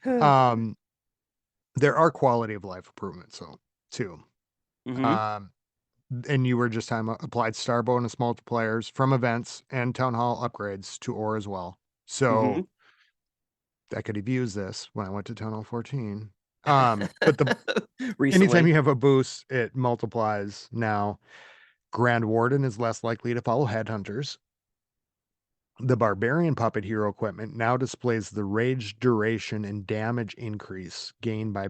Yeah. um, there are quality of life improvements, so too. Hmm. Um, and you were just talking about applied star bonus multipliers from events and town hall upgrades to ore as well. So Hmm. I could have used this when I went to town hall 14. But the anytime Recently. you have a boost, it multiplies now. Grand Warden is less likely to follow headhunters. The Barbarian Puppet Hero equipment now displays the rage duration and damage increase gained by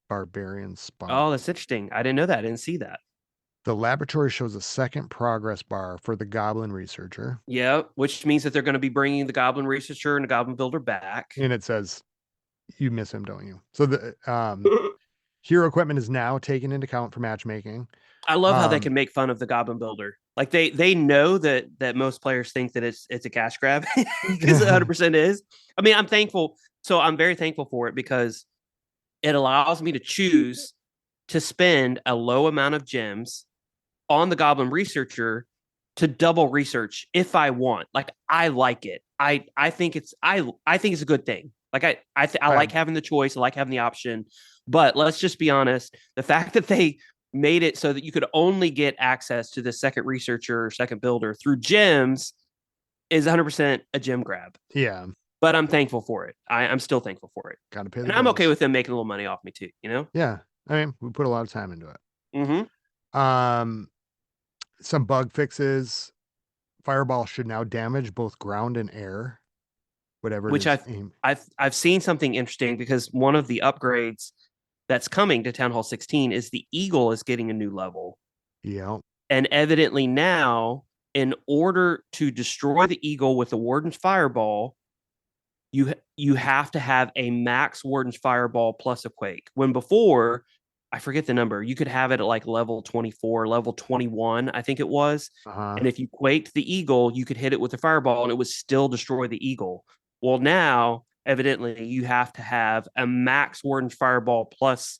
Barbarian Spawn. Oh, that's interesting. I didn't know that. I didn't see that. The laboratory shows a second progress bar for the Goblin Researcher. Yeah, which means that they're going to be bringing the Goblin Researcher and the Goblin Builder back. And it says, you miss him, don't you? So the hero equipment is now taken into account for matchmaking. I love how they can make fun of the Goblin Builder. Like they know that most players think that it's a cash grab because it 100% is. I mean, I'm thankful. So I'm very thankful for it because it allows me to choose to spend a low amount of gems on the Goblin Researcher to double research if I want. Like I like it. I think it's a good thing. Like I like having the choice. I like having the option. But let's just be honest. The fact that they made it so that you could only get access to the second researcher or second builder through gems is 100% a gem grab. Yeah. But I'm thankful for it. I'm still thankful for it. Gotta pay the And bills. I'm okay with them making a little money off me too, you know? Yeah. I mean, we put a lot of time into it. Mm-hmm. Some bug fixes. Fireball should now damage both ground and air. Whatever Which I've seen something interesting because one of the upgrades that's coming to Town Hall 16 is the Eagle is getting a new level. Yeah. And evidently now, in order to destroy the Eagle with the Warden's Fireball, you have to have a max Warden's Fireball plus a Quake. When before, I forget the number, you could have it at like level 24, level 21, I think it was. And if you quaked the Eagle, you could hit it with a Fireball and it would still destroy the Eagle. Well, now, evidently, you have to have a max Warden's Fireball plus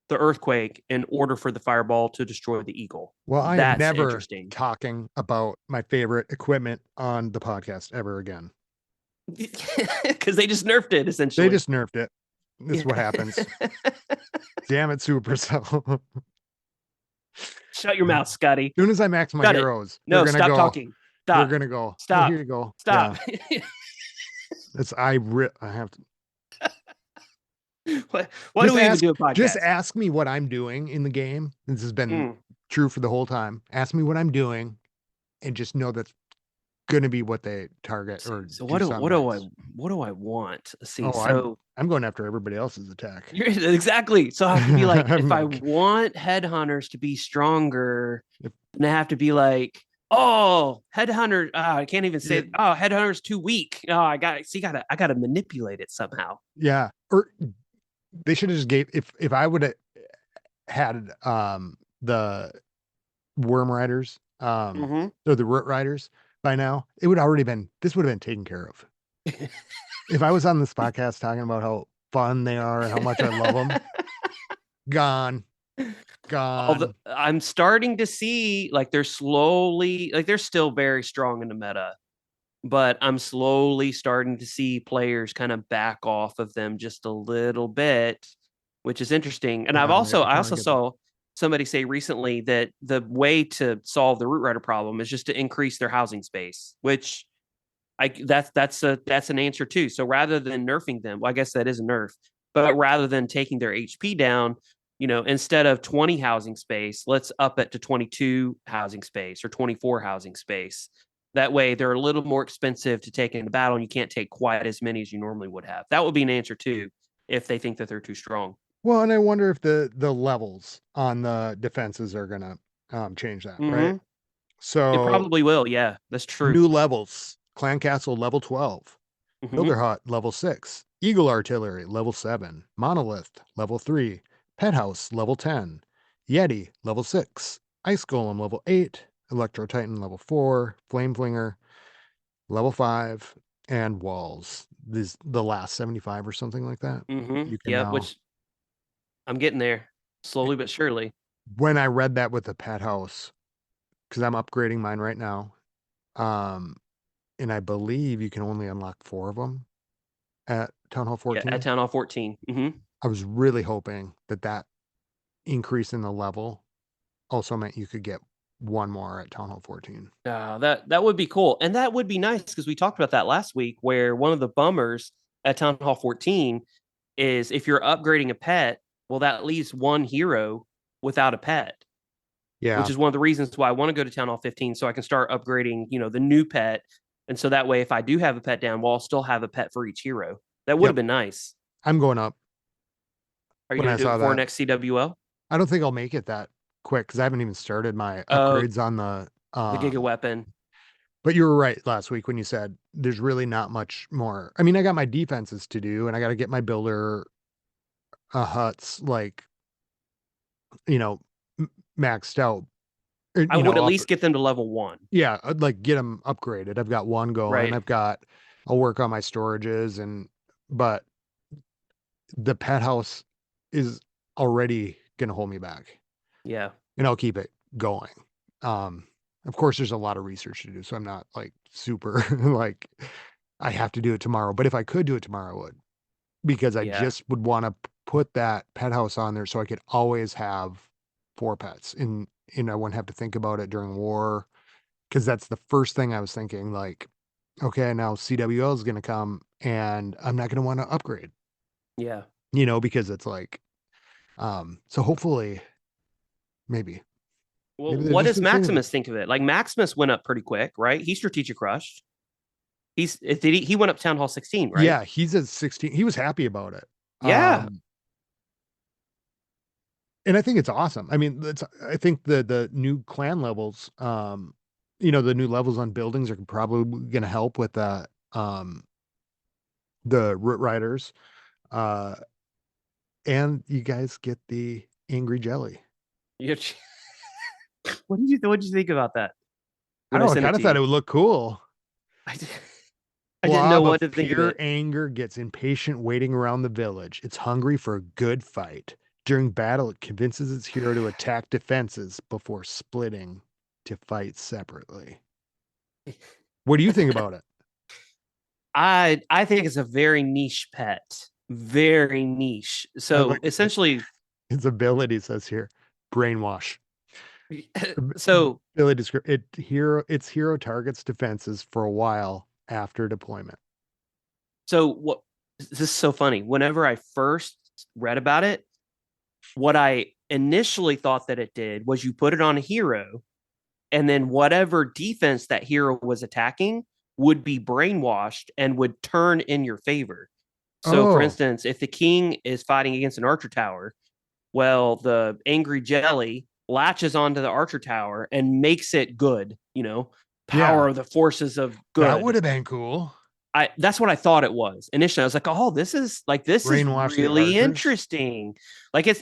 the Earthquake in order for the Fireball to destroy the Eagle. Well, I That's am never interesting. talking about my favorite equipment on the podcast ever again. Because they just nerfed it, essentially. They just nerfed it. This is what happens. Damn it, Supercell. Shut your mouth, Scotty. As soon as I max my heroes, no, stop talking. Stop. They're gonna go. Stop. Oh, here you go. Stop. Yeah. I have to. Why do we even do a podcast? Just ask me what I'm doing in the game. This has been true for the whole time. Ask me what I'm doing, and just know that's going to be what they target. So what do I want? See, I'm going after everybody else's attack. Exactly. So I have to be like, if I want headhunters to be stronger, then I have to be like, oh, headhunter. I can't even say. Oh, headhunter's too weak. Oh, I got to manipulate it somehow. Yeah, or they should have just gave. If I would have had the Worm Riders, or the Root Riders by now, this would have been taken care of. If I was on this podcast talking about how fun they are and how much I love them, gone. I'm starting to see like they're still very strong in the meta, but I'm slowly starting to see players kind of back off of them just a little bit, which is interesting. And I also saw somebody say recently that the way to solve the Root Rider problem is just to increase their housing space, which that's an answer too. So rather than nerfing them, well, I guess that is a nerf, but rather than taking their HP down, instead of 20 housing space, let's up it to 22 housing space or 24 housing space. That way they're a little more expensive to take into battle and you can't take quite as many as you normally would have. That would be an answer too, if they think that they're too strong. Well, and I wonder if the levels on the defenses are going to change that, right? So it probably will. Yeah, that's true. New levels: Clan Castle level 12, Builder Hut level 6, Eagle Artillery level 7, Monolith level 3, Pet House level 10, Yeti level 6, Ice Golem level 8, Electro Titan level 4, Flame Flinger level 5, and Walls. The last 75 or something like that. Which I'm getting there slowly but surely. When I read that with the Pet House, because I'm upgrading mine right now, and I believe you can only unlock 4 of them at Town Hall 14. Yeah, at Town Hall 14. I was really hoping that increase in the level also meant you could get 1 more at Town Hall 14. That would be cool. And that would be nice because we talked about that last week, where one of the bummers at Town Hall 14 is if you're upgrading a pet, well, that leaves 1 hero without a pet. Yeah. Which is one of the reasons why I want to go to Town Hall 15 so I can start upgrading, the new pet And so that way, if I do have a pet down, well, I'll still have a pet for each hero. That would have Yep. been nice. I'm going up Are you when going I to do it saw before that. next CWL? I don't think I'll make it that quick because I haven't even started my Oh, upgrades on the Giga Weapon. but you were right last week when you said there's really not much more. I mean, I got my defenses to do and I got to get my builder huts like, you know, maxed out, I you would know, at up. least get them to level 1, Yeah, I'd like get them upgraded. I've got one going. right? I'll work on my storages but the pet house is already going to hold me back Yeah. and I'll keep it going. Um, of course, there's a lot of research to do, so I'm not like super like I have to do it tomorrow. But if I could do it tomorrow, I would because I Yeah. just would want to put that pet house on there so I could always have 4 pets and I wouldn't have to think about it during war because that's the first thing I was thinking. Like, okay, now CWL is going to come and I'm not going to want to upgrade, Yeah. because it's like, so hopefully, maybe, Well, maybe there's what just does a thing. Maximus think of it? Like Maximus went up pretty quick, right? He strategic rushed. He went up Town Hall 16, right? Yeah, he's at 16. He was happy about it. Yeah. Um, and I think it's awesome. I mean, I think the new clan levels, the new levels on buildings are probably going to help with the root riders. Uh, and you guys get the angry jelly. You- what did you think about that I when I don't know, I sent it kind of to thought you? it would look cool. I, did, I didn't know Blob what of to think of pure it. anger gets impatient waiting around the village. It's hungry for a good fight. During battle, it convinces its hero to attack defenses before splitting to fight separately. What do you think about it? I think it's a very niche pet. Very niche. I So like essentially, its ability says here, brainwash. so Ability its hero targets defenses for a while after deployment. what this is so funny. Whenever I first read about it, what I initially thought that it did was you put it on a hero, and then whatever defense that hero was attacking would be brainwashed and would turn in your favor. So, for Oh, instance, if the king is fighting against an archer tower, well, the angry jelly latches onto the archer tower and makes it good, yeah. power of the forces of That would good. have been cool. That's what I thought it was initially. I was like, oh, this is Brainwash the really archers. interesting. Like and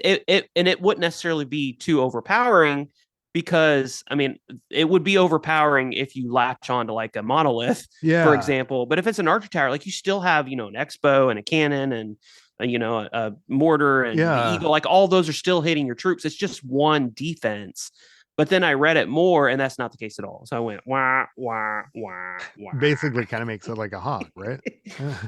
it wouldn't necessarily be too overpowering because I mean it would be overpowering if you latch on to like a monolith, for Yeah. example. But if it's an archer tower, like you still have an expo and a cannon and a mortar and the Yeah. eagle, like all those are still hitting your troops. It's just one defense. But then I read it more, and that's not the case at all. So I went wah wah wah wah. Basically kind of makes it like a hog, right?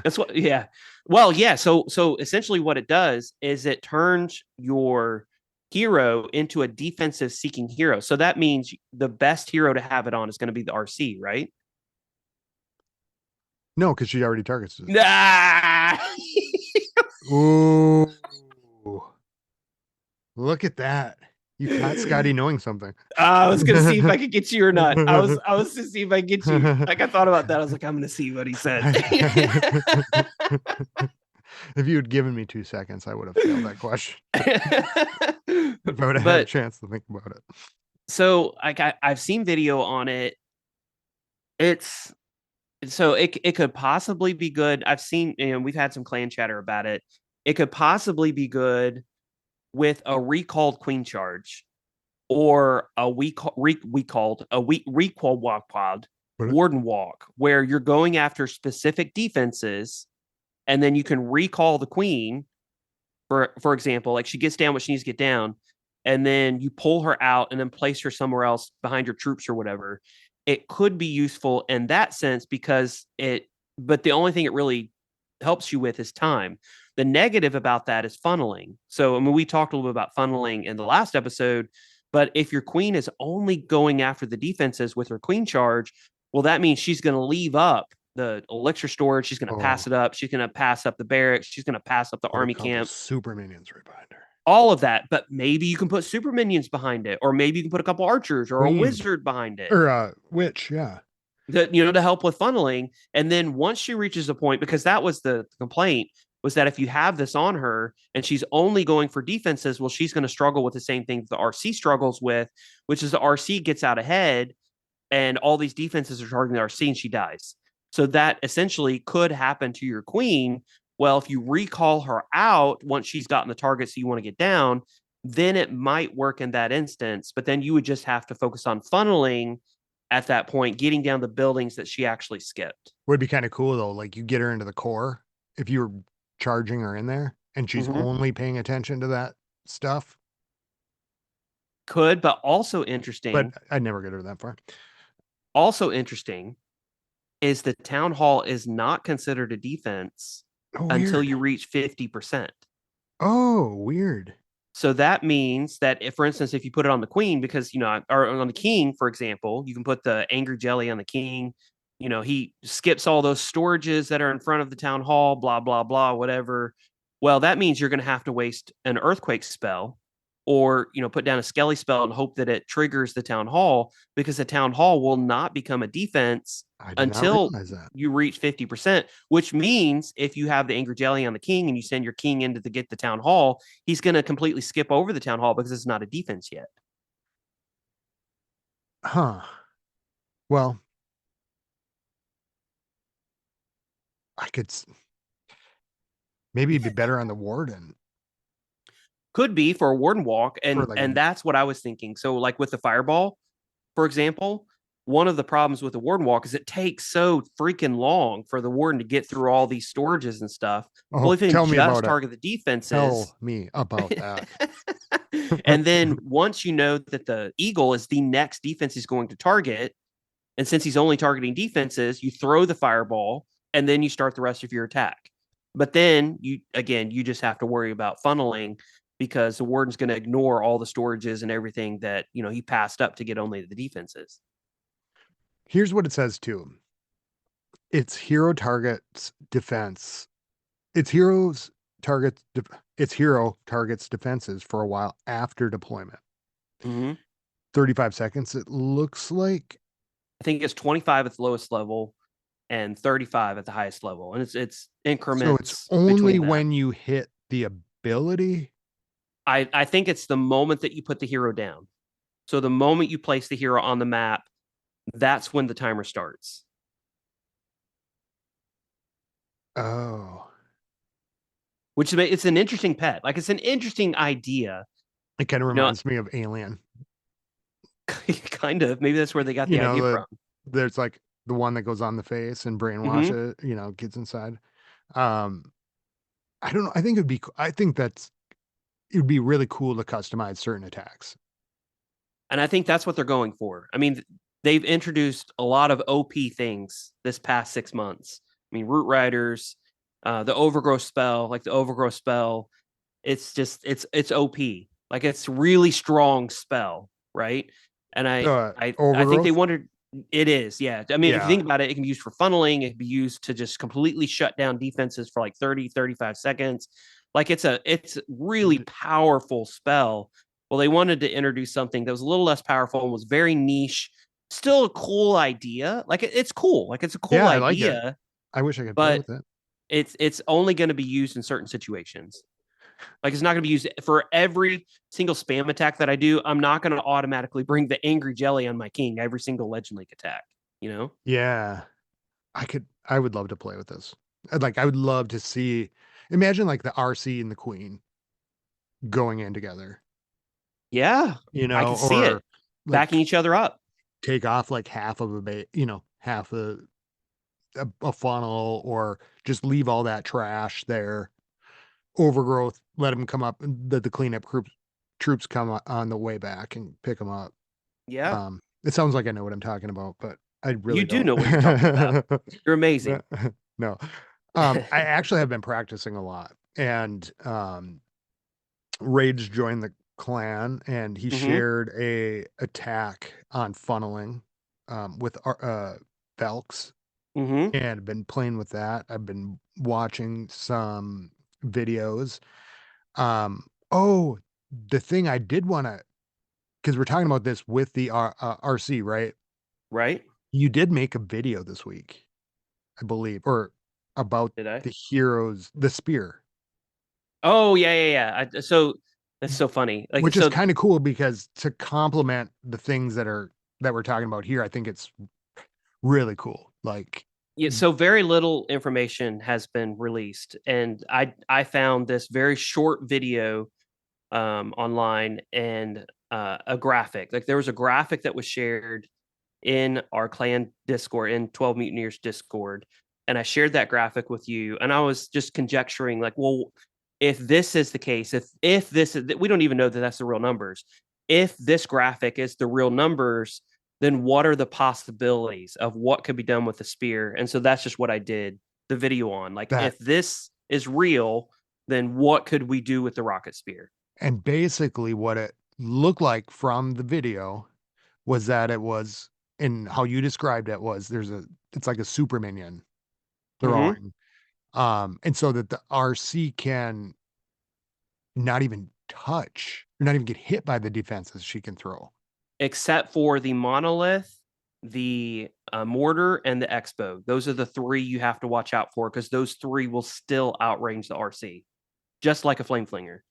That's what, yeah. Well, yeah. So essentially, what it does is it turns your hero into a defensive seeking hero. So that means the best hero to have it on is going to be the RC, right? No, because she already targets it. Ah! Ooh. Look at that. You caught Scotty knowing something. I was gonna see if I could get you or not. I was to see if I get you. Like I thought about that. I was like, I'm gonna see what he says. If you had given me 2 seconds, I would have failed that question. If I would have had a But chance to think about it. so like I've seen video on it. It's so it could possibly be good. I've seen, we've had some clan chatter about it. It could possibly be good with a recalled queen charge or a recall walk pod But warden walk where you're going after specific defenses and then you can recall the queen for example, like she gets down what she needs to get down, and then you pull her out and then place her somewhere else behind your troops or whatever. It could be useful in that sense but the only thing it really helps you with is time. The negative about that is funneling. So, I mean, we talked a little bit about funneling in the last episode, but if your queen is only going after the defenses with her queen charge, well, that means she's going to leave up the elixir storage. She's going to pass oh, it up. She's going to pass up the barracks. She's going to pass up the put a army couple camp, super minions right behind her. all of that. But maybe you can put super minions behind it, or maybe you can put a couple archers or a Queen wizard behind it. or witch, yeah. to help with funneling. And then once she reaches a point, because that was the complaint, was that if you have this on her and she's only going for defenses, well, she's going to struggle with the same thing the RC struggles with, which is the RC gets out ahead and all these defenses are targeting the RC and she dies. So that essentially could happen to your queen. Well, if you recall her out once she's gotten the targets you want to get down, then it might work in that instance. But then you would just have to focus on funneling at that point, getting down the buildings that she actually skipped. Would be kind of cool though. Like you get her into the core if you were charging her in there and she's Mm-hmm. only paying attention to that stuff. Could, but But I'd never get her that far. also interesting is the town hall is not considered a defense Oh, until weird. you reach 50%. Oh, weird. So that means that if, for instance, if you put it on the queen, because, or on the king, for example, you can put the angry jelly on the king. He skips all those storages that are in front of the town hall, blah, blah, blah, whatever. Well, that means you're going to have to waste an earthquake spell or, put down a skelly spell and hope that it triggers the town hall, because the town hall will not become a defense I did not until realize that. you reach 50%, which means if you have the angry jelly on the king and you send your king in to get the town hall, he's going to completely skip over the town hall because it's not a defense yet. Huh. Well, I could maybe it'd be better on the warden Could be for a warden walk, for and like a and that's what I was thinking. So like with the fireball, for example, one of the problems with the warden walk is it takes so freaking long for the warden to get through all these storages and stuff. Well, oh, if it can tell me just about it. target the defenses, Tell me about that. and then once you know that the eagle is the next defense he's going to target, and since he's only targeting defenses, you throw the fireball and then you start the rest of your attack. But then you just have to worry about funneling because the warden's going to ignore all the storages and everything that, he passed up to get only the defenses. Here's what it says too. Its hero targets defense. Its heroes targets its hero targets defenses for a while after deployment. Mm-hmm. 35 seconds it looks like. I think it's 25 at the lowest level and 35 at the highest level. And it's So it's increments only between that. when you hit the ability. I think it's the moment that you put the hero down. So the moment you place the hero on the map, that's when the timer starts. Oh. Which it's an interesting pet. Like it's an interesting idea. It kind of You know, reminds me of Alien. kind of. Maybe that's where they got You the know, idea from. there's like the one that goes on the face and brainwash Mm-hmm. it, gets inside. Um, I don't know. I think it would be really cool to customize certain attacks. And I think that's what they're going for. I mean, they've introduced a lot of OP things this past 6 months. I mean, root riders, the overgrowth spell, like the overgrowth spell, it's just it's OP. Like it's really strong spell, right? And I think they Overgrowth. wanted it is, yeah. I mean, if you Yeah. think about it, it can be used for funneling, it can be used to just completely shut down defenses for like 30, 35 seconds. Like it's really powerful spell. Well, they wanted to introduce something that was a little less powerful and was very niche. Still a cool idea. Like it's cool. Like it's a cool Yeah, I like it. idea, I wish I could play but with it. it's only going to be used in certain situations. Like it's not going to be used for every single spam attack that I do. I'm not going to automatically bring the angry jelly on my king every single Legend League attack. You know? Yeah. I would love to play with this. I would love to see, imagine like the RC and the Queen going in together, Yeah, I can see or it backing like each other up. take off like half of half a funnel, or just leave all that trash there. Overgrowth, let them come up, and the cleanup troops come on the way back and pick them up. Yeah, It sounds like I know what I'm talking about, but I you really do don't. know what you're talking about. You're amazing. No. I actually have been practicing a lot, and Rage joined the clan, and he Mm-hmm. shared a attack on funneling with Velks, Mm-hmm. and been playing with that. I've been watching some videos. Oh, the thing I did want to, because we're talking about this with the RC, right? Right? You did make a video this week, I believe, or about Did I? the heroes, the spear, Oh yeah, yeah, yeah. So that's so funny. Like which is so, kind of cool because to complement the things that we're talking about here, I think it's really cool. Like, yeah, so very little information has been released, and I found this very short video online and a graphic. Like there was a graphic that was shared in our clan Discord, in 12 Mutineers Discord, and I shared that graphic with you, and I was just conjecturing, like, well, if this is the case, if this is, we don't even know that that's the real numbers. If this graphic is the real numbers, then what are the possibilities of what could be done with the spear? And so that's just what I did the video on. Like, that, if this is real, then what could we do with the rocket spear? and basically what it looked like from the video was that it was, and how you described it was, it's like a super minion Mm-hmm. throwing, and so that the RC can not even touch, or not even get hit by the defenses she can throw. Except for the monolith, the mortar, and the expo. Those are the three you have to watch out for because those three will still outrange the RC, just like a flame flinger.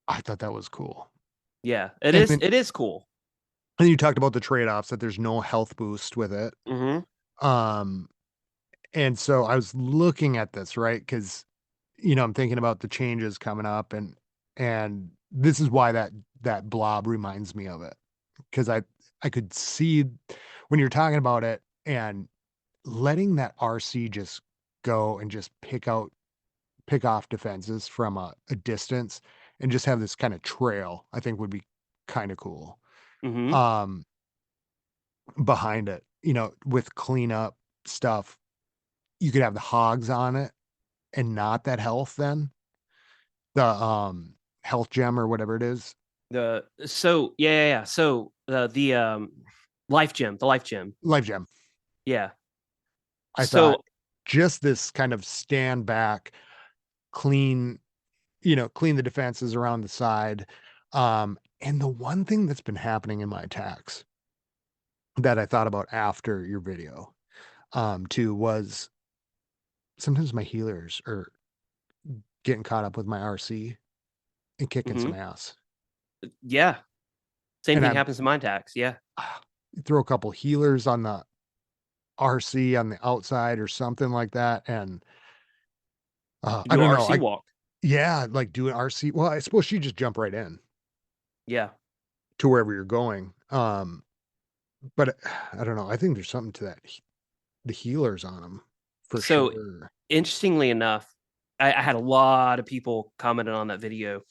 I thought that was cool. Yeah, it And is. then It is cool. you talked about the trade-offs, that there's no health boost with it. Mm-hmm. Um, and so I was looking at this, right? Because, I'm thinking about the changes coming up, and this is why that blob reminds me of it. Because I could see when you're talking about it and letting that RC just go and just pick off defenses from a distance and just have this kind of trail, I think would be kind of cool. Mm-hmm. Um, behind it, with cleanup stuff, you could have the hogs on it and not that health then. The health gem or whatever it is. Yeah. So the life gem, the life gem. Life gem. Yeah. I thought So just this kind of stand back, clean, clean the defenses around the side. And the one thing that's been happening in my attacks that I thought about after your video, too, was sometimes my healers are getting caught up with my RC and kicking mm-hmm. some ass. Yeah, same And thing I happens in my attacks. Yeah, throw a couple healers on the RC on the outside or something like that, and you I do an don't know, RC walk. yeah, like do an RC. Well, I suppose she just jump right in Yeah. to wherever you're going. But I don't know. I think there's something to that. The healers on them for So sure. interestingly enough, I had a lot of people commenting on that video.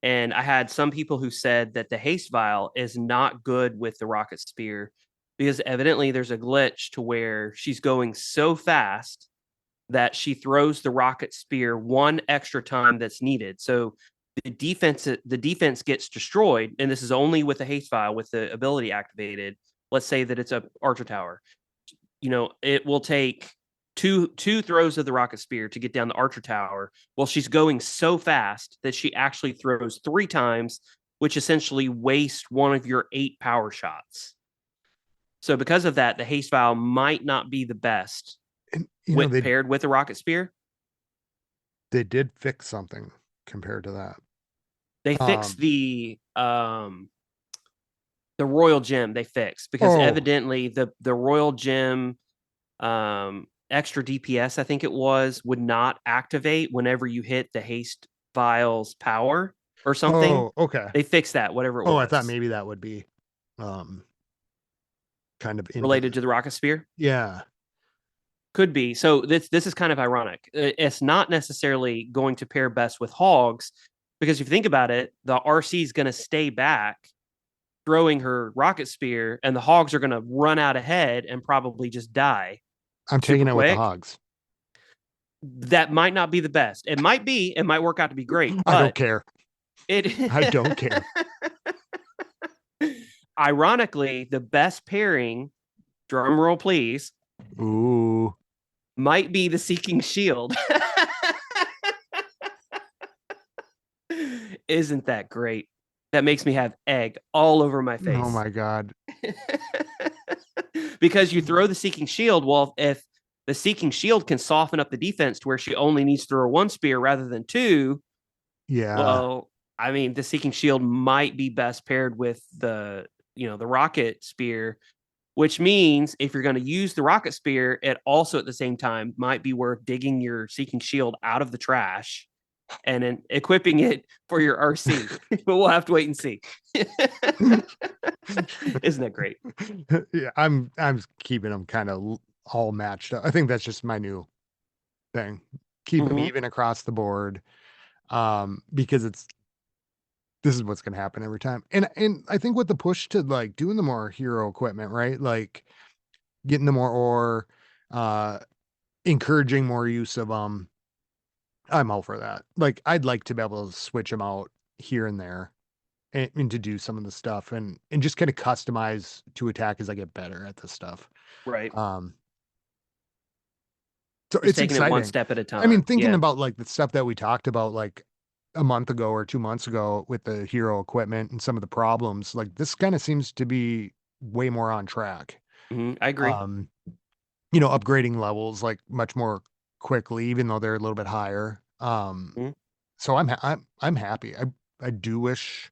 And I had some people who said that the haste vial is not good with the rocket spear because evidently there's a glitch to where she's going so fast that she throws the rocket spear one extra time that's needed. So the defense gets destroyed, and this is only with the haste vial with the ability activated. Let's say that it's a archer tower. It will take two throws of the rocket spear to get down the archer tower. Well, she's going so fast that she actually throws three times, which essentially wastes one of your 8 power shots. So because of that, the haste vial might not be the best And with paired with the rocket spear. they did fix something compared to that. They fixed Um, the royal gem. They fixed because oh, evidently the royal gem extra DPS, I think it was, would not activate whenever you hit the haste vial's power or something. okay. They fixed that, whatever it Oh, I thought was, maybe that would be um kind of into related the, to the rocket spear. yeah. Could be. So this is kind of ironic. It's not necessarily going to pair best with hogs because if you think about it, the RC is going to stay back throwing her rocket spear, and the hogs are going to run out ahead and probably just die I'm super taking it with the quick. hogs. That might not be the best. It might be. It might work out to be great, I don't but care. it I don't care. ironically, the best pairing, drum roll please, Ooh. might be the Seeking Shield. Isn't that great? That makes me have egg all over my Oh face. my God. because you throw the Seeking Shield. Well, if the Seeking Shield can soften up the defense to where she only needs to throw one spear rather than two, Yeah. well, I mean, the Seeking Shield might be best paired with the rocket spear, which means if you're going to use the rocket spear, it also at the same time might be worth digging your Seeking Shield out of the trash and then equipping it for your RC. But we'll have to wait and see. Isn't that great? Yeah, I'm keeping them kind of all matched up. I think that's just my new thing. Keep them Mm-hmm. even across the board. Because this is what's gonna happen every time. And I think with the push to like doing the more hero equipment, right? Like getting the more ore, uh, encouraging more use of them. I'm all for that. Like I'd like to be able to switch them out here and there and to do some of the stuff and just kind of customize to attack as I get better at this stuff. Right. Um, so Just it's taking it one exciting. step at a I mean, time. thinking Yeah. about like the stuff that we talked about like a month ago or 2 months ago with the hero equipment and some of the problems, like this kind of seems to be way more on track. I agree. Um, upgrading levels like much more quickly, even though they're a little bit higher. Mhm. So I'm happy. I do wish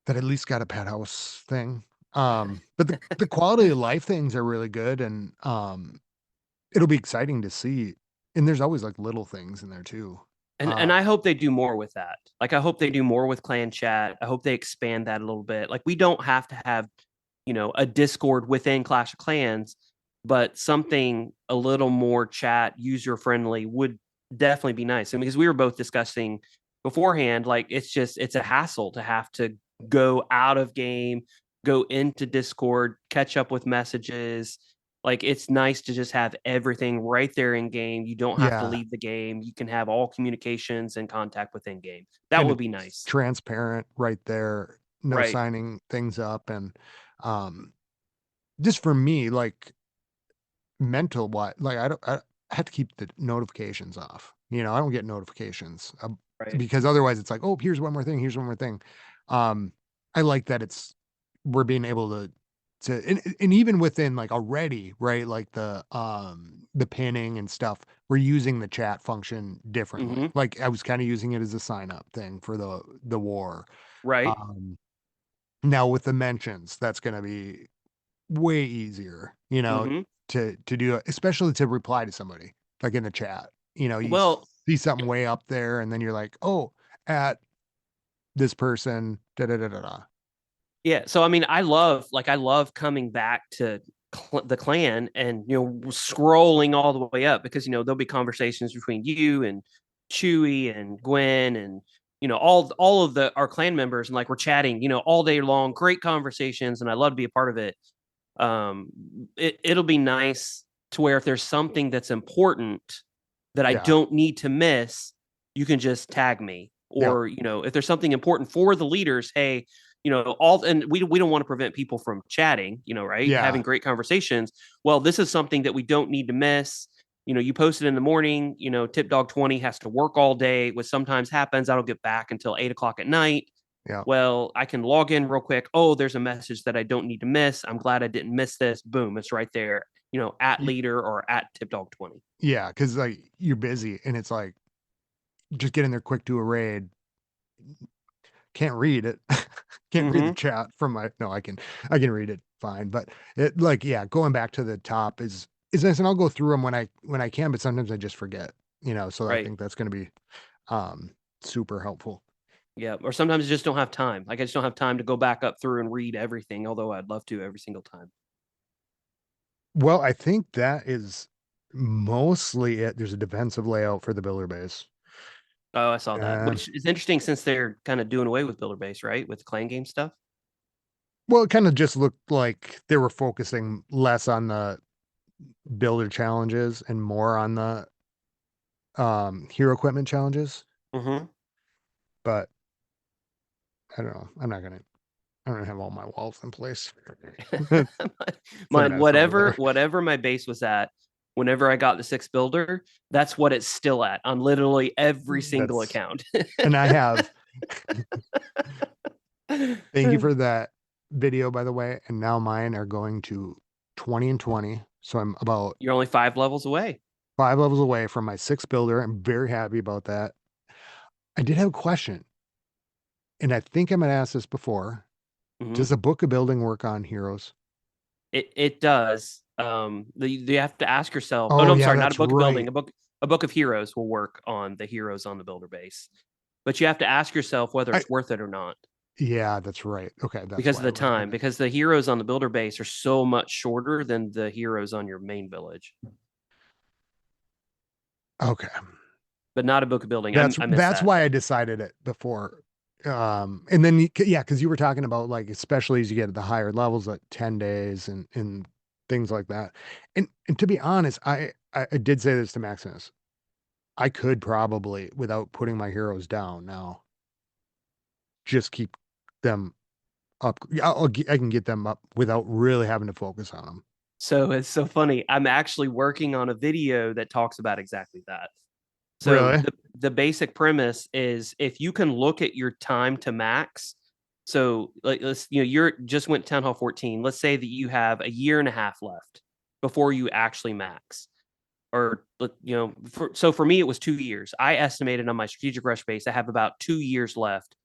that at least got a pet house thing. But the quality of life things are really good, and it'll be exciting to see. And there's always like little things in there too. And Uh, I hope they do more with that. Like I hope they do more with clan chat. I hope they expand that a little bit. Like we don't have to have, a Discord within Clash of Clans, but something a little more chat user friendly would definitely be nice. And because we were both discussing beforehand, like it's a hassle to have to go out of game, go into Discord, catch up with messages. Like it's nice to just have everything right there in game. You don't have to yeah, leave the game. You can have all communications and contact within game. That and would it's be nice. transparent right there. No Right. signing things up, and um, just for me, like mental what like I have to keep the notifications off. I don't get notifications Right. because otherwise it's like, oh, here's one more thing, here's one more thing. Um, I like that we're being able and even within like already, right? Like the pinning and stuff, we're using the chat function differently. Mm-hmm. Like I was kind of using it as a sign up thing for the war. Right. Um, Now with the mentions, that's gonna be way easier, Mm-hmm. to do it, especially to reply to somebody, like, in the chat. You Well, see something way up there, and then you're like, "Oh, at this person, da da da da da." yeah. So I mean, I love coming back to the clan and scrolling all the way up because there'll be conversations between you and Chewy and Gwen and all of the our clan members and like we're chatting all day long, great conversations, and I love to be a part of it. Um, it'll be nice to where if there's something that's important that I Yeah. don't need to miss, you can just tag me. Yep. Or, if there's something important for the leaders, hey, all and we don't want to prevent people from chatting, right? Yeah. Having great conversations. Well, this is something that we don't need to miss. You post it in the morning, Tipdawg 20 has to work all day, which sometimes happens. I don't get back until 8 o'clock at night. Yeah. Well, I can log in real quick. Oh, there's a message that I don't need to miss. I'm glad I didn't miss this. Boom, it's right there, at Y leader or at Tipdawg 20. yeah, because like, you're busy, and it's like, just get in there quick to a raid. Can't read it. Can't read the Mm-hmm. chat from my no, I can read it fine, but it like, yeah, going back to the top is nice, and I'll go through them when I can, but sometimes I just forget, so I Right. think that's gonna be, um, super helpful. Yeah. Or sometimes I just don't have time. Like I just don't have time to go back up through and read everything, although I'd love to every single time. Well, I think that is mostly it. There's a defensive layout for the builder base. Oh, I saw that. Uh, Which is interesting since they're kind of doing away with builder base, right? With clan game stuff. well, it kinda just looked like they were focusing less on the builder challenges and more on the, hero equipment challenges, Mm-hmm. but I don't know. I don't have all my walls in place. It's a Mine, mess over there. whatever my base was at, whenever I got the sixth builder, that's what it's still at on literally every single That's account. and I have thank you for that. video, by the way, and now mine are going to 20 and 20. So I'm about You're only 5 levels away. 5 levels away from my sixth builder. I'm very happy about that. I did have a question, and I think I might ask this before. Mhm. Does a book of building work on heroes? It does. You have to ask yourself. Oh Oh no, I'm yeah, sorry, not a that's book of building. right. A book of heroes will work on the heroes on the builder base, but you have to ask yourself whether I it's worth it or not Yeah, that's right. Okay, that's because of why I the was time. wondering. Because the heroes on the builder base are so much shorter than the heroes on your main village. Okay. But not a book of building. That's I missed that's that. why I decided it before. And then yeah, because you were talking about like especially as you get to the higher levels, like 10 days and things like that. And to be honest, I did say this to Maximus. I could probably, without putting my heroes down now, just keep them up. Yeah, I can get them up without really having to focus on them. So it's so funny. I'm actually working on a video that talks about exactly that. So Really? the basic premise is if you can look at your time to max. So like let's you're just went Town Hall 14. Let's say that you have a year and a half left before you actually max. Or so for me it was 2 years. I estimated on my strategic rush base I have about 2 years left.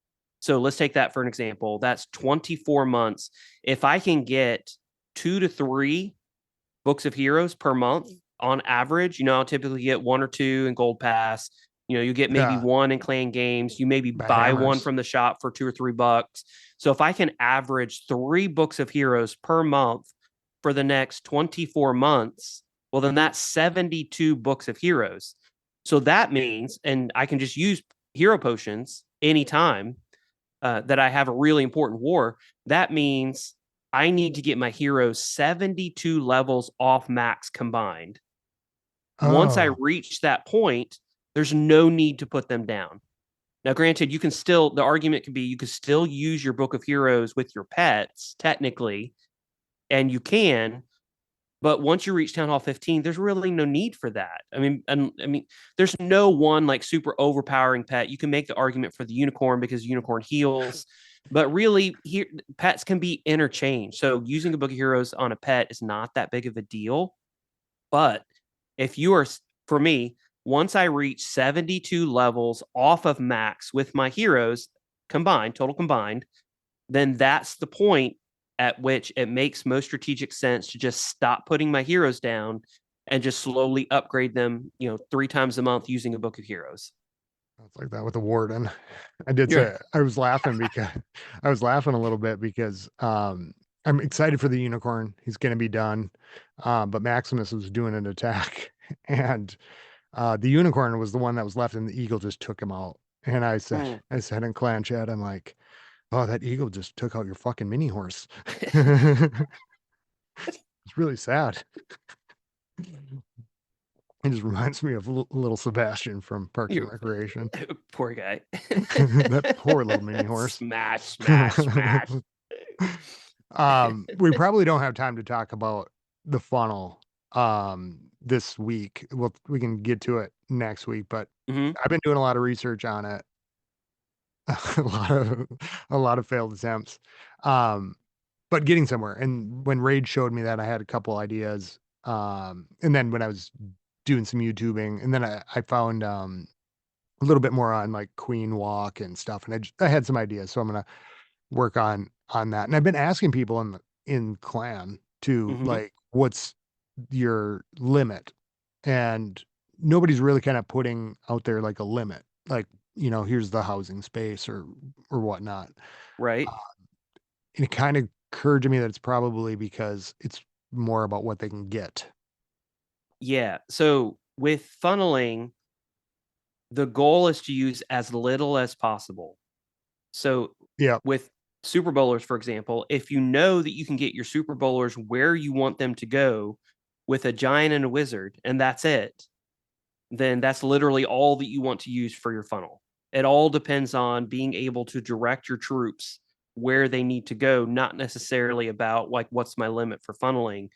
So let's take that for an example. That's 24 months. If I can get 2 to 3 books of heroes per month on average. I'll typically get 1 or 2 in Gold Pass. You get maybe Yeah. one in Clan Games. You maybe Bad buy one hammers. from the shop for $2 or $3. So if I can average 3 books of heroes per month for the next 24 months, well, then that's 72 books of heroes. So that means, and I can just use hero potions anytime that I have a really important war. That means I need to get my heroes 72 levels off max combined. Once I Oh. reach that point, there's no need to put them down. Now, granted, the argument could be you could still use your book of heroes with your pets, technically, and you can, but once you reach Town Hall 15, there's really no need for that. I mean, there's no one like super overpowering pet. You can make the argument for the unicorn because unicorn heals, but really, here pets can be interchanged. So using a book of heroes on a pet is not that big of a deal. But if you are, for me, once I reach 72 levels off of max with my heroes combined, total combined, then that's the point at which it makes most strategic sense to just stop putting my heroes down and just slowly upgrade them, 3 times a month using a book of heroes. It's like that with the warden. I did Yeah. say I was laughing because I was laughing a little bit because I'm excited for the unicorn. He's gonna be done. But Maximus was doing an attack and the unicorn was the one that was left and the eagle just took him out. And Mm. I said in clan chat, I'm like, oh, that eagle just took out your fucking mini horse. It's really sad. It just reminds me of little Sebastian from Parks and You Recreation. poor guy. That poor little mini horse. Smash, smash, smash. We probably don't have time to talk about the funnel this week. We can get to it next week, but Hmm. I've been doing a lot of research on it. A lot of failed attempts. Um, but getting somewhere. And when Raid showed me that, I had a couple ideas. And then when I was doing some YouTubing, and then I found a little bit more on like Queen Walk and stuff, and I had some ideas, so I'm gonna work on that. And I've been asking people in clan to Hmm. like, what's your limit? And nobody's really kind of putting out there like a limit, like here's the housing space or whatnot. Right. Uh, and it kind of occurred to me that it's probably because it's more about what they can get. Yeah. So with funneling, the goal is to use as little as possible. So Yeah. with Super Bowlers, for example, if you know that you can get your Super Bowlers where you want them to go with a giant and a wizard, and that's it, then that's literally all that you want to use for your funnel. It all depends on being able to direct your troops where they need to go, not necessarily about like what's my limit for funneling.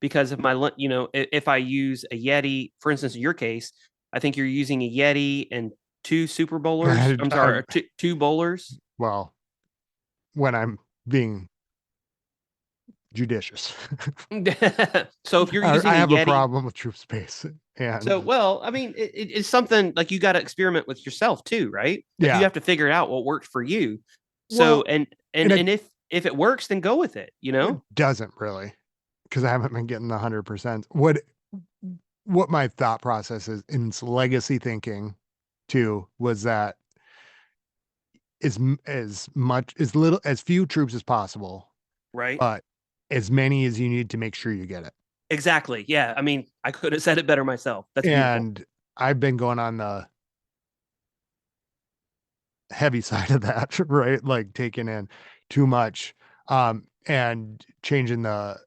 Because if I use a Yeti, for instance, in your case, I think you're using a Yeti and 2 Super Bowlers. I'm sorry, I, two bowlers. well, when I'm being judicious. So if you're I using a have a Yeti, problem with troop space, so and well, I mean, it's something like you got to experiment with yourself too, right? Like you yeah, have to figure out what works for you. So well, and and if it works, then go with it, you it know? doesn't really, because I haven't been getting the 100%. What my thought process is in its legacy thinking too was that as much as little as few troops as possible, Right? but as many as you need to make sure you get it. Exactly. Yeah. I mean, I could have said it better myself. That's beautiful. And I've been going on the heavy side of that, right? Like taking in too much, and changing the